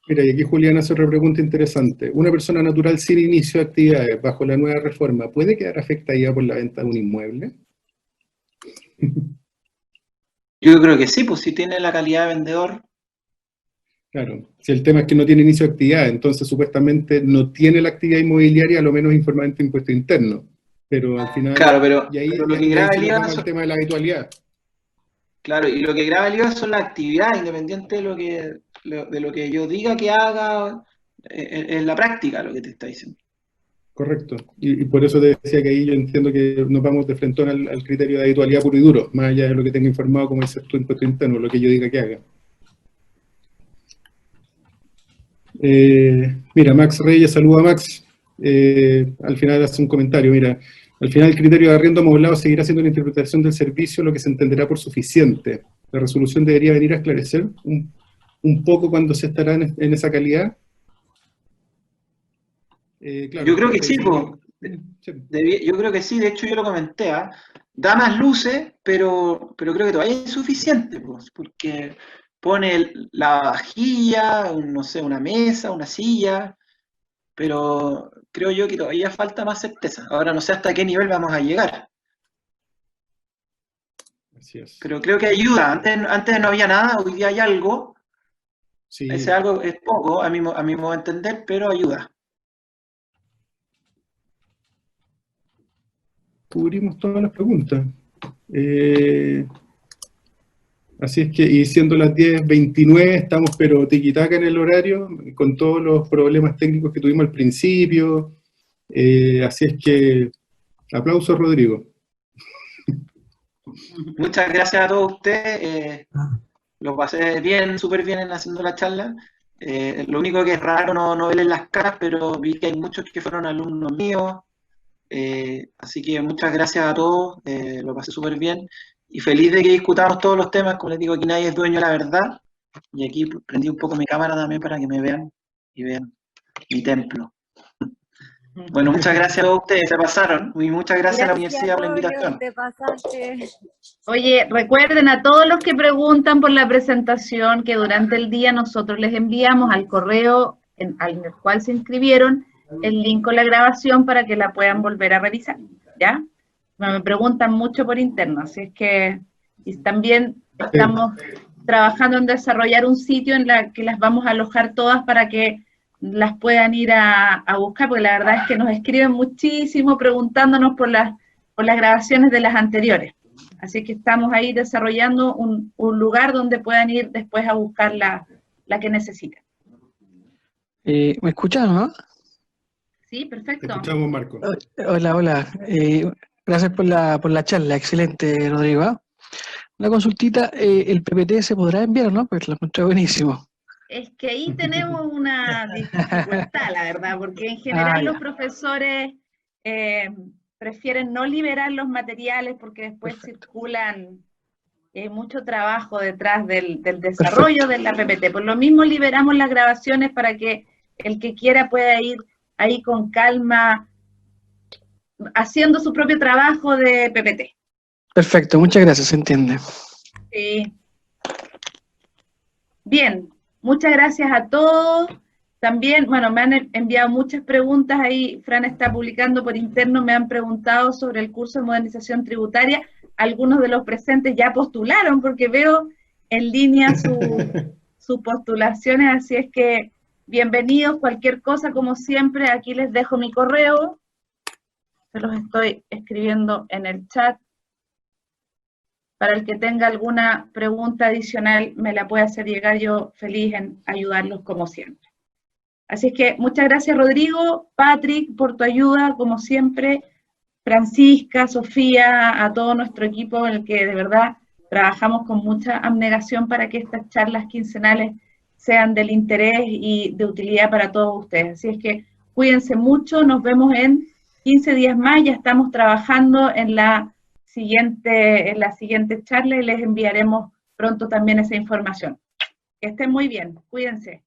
Mira, y aquí Julián hace otra pregunta interesante. ¿Una persona natural sin inicio de actividades bajo la nueva reforma puede quedar afectada por la venta de un inmueble? Yo creo que sí, pues si tiene la calidad de vendedor. Claro, si el tema es que no tiene inicio de actividad, entonces supuestamente no tiene la actividad inmobiliaria, a lo menos informalmente impuesto interno. Pero al final... Claro, pero lo que graba el IVA es el tema de la habitualidad. Claro, y lo que graba el IVA son las actividades, independiente de lo que yo diga que haga, en la práctica lo que te está diciendo. Correcto, y por eso te decía que ahí yo entiendo que nos vamos de frente al criterio de habitualidad puro y duro, más allá de lo que tenga informado como es tu impuesto interno, lo que yo diga que haga. Mira, Max Reyes, saluda a Max, al final hace un comentario, mira, al final el criterio de arriendo amoblado seguirá siendo una interpretación del servicio, lo que se entenderá por suficiente. La resolución debería venir a esclarecer un poco cuando se estará en esa calidad. Claro, yo creo que sí, yo creo que sí, de hecho yo lo comenté, da más luces, pero creo que todavía es insuficiente, porque pone la vajilla, no sé, una mesa, una silla, pero creo yo que todavía falta más certeza. Ahora no sé hasta qué nivel vamos a llegar. Así es. Pero creo que ayuda, antes no había nada, hoy día hay algo, sí. Ese algo es poco, a mi modo de entender, pero ayuda. Cubrimos todas las preguntas. Así es que, y siendo las 10:29, estamos pero tiquitaca en el horario, con todos los problemas técnicos que tuvimos al principio, Así es que, aplausos, Rodrigo. Muchas gracias a todos ustedes. Lo pasé bien, súper bien en haciendo la charla. Lo único que es raro no verles las caras, pero vi que hay muchos que fueron alumnos míos. Así que muchas gracias a todos. Lo pasé súper bien. Y feliz de que discutamos todos los temas. Como les digo, aquí nadie es dueño de la verdad. Y aquí prendí un poco mi cámara también para que me vean y vean mi templo. Bueno, muchas gracias a todos ustedes, se pasaron. Y muchas gracias a la universidad por la invitación. Te pasaste. Oye, recuerden a todos los que preguntan por la presentación que durante el día nosotros les enviamos al correo al cual se inscribieron el link con la grabación para que la puedan volver a revisar, ¿ya? Me preguntan mucho por interno, así es que y también estamos trabajando en desarrollar un sitio en la que las vamos a alojar todas para que las puedan ir a buscar, porque la verdad es que nos escriben muchísimo preguntándonos por las grabaciones de las anteriores. Así que estamos ahí desarrollando un lugar donde puedan ir después a buscar la que necesitan. ¿Me escuchan, no? Sí, perfecto. Te escuchamos, Marco. Hola, hola. Gracias por la charla, excelente, Rodrigo. Una consultita, ¿el PPT se podrá enviar, no? Pues lo encontré buenísimo. Es que ahí tenemos una dificultad, la verdad, porque en general los profesores prefieren no liberar los materiales porque después circulan, hay mucho trabajo detrás del desarrollo de la PPT. Por lo mismo liberamos las grabaciones para que el que quiera pueda ir ahí con calma haciendo su propio trabajo de PPT. Perfecto, muchas gracias, se entiende. Sí. Bien, muchas gracias a todos. También, bueno, me han enviado muchas preguntas ahí, Fran está publicando por interno, me han preguntado sobre el curso de modernización tributaria. Algunos de los presentes ya postularon, porque veo en línea sus postulaciones, así es que bienvenidos, cualquier cosa, como siempre, aquí les dejo mi correo, se los estoy escribiendo en el chat. Para el que tenga alguna pregunta adicional, me la puede hacer llegar, yo feliz en ayudarlos como siempre. Así es que muchas gracias, Rodrigo, Patrick, por tu ayuda, como siempre, Francisca, Sofía, a todo nuestro equipo en el que de verdad trabajamos con mucha abnegación para que estas charlas quincenales sean del interés y de utilidad para todos ustedes. Así es que cuídense mucho, nos vemos en 15 días más, ya estamos trabajando en la siguiente charla y les enviaremos pronto también esa información. Que estén muy bien, cuídense.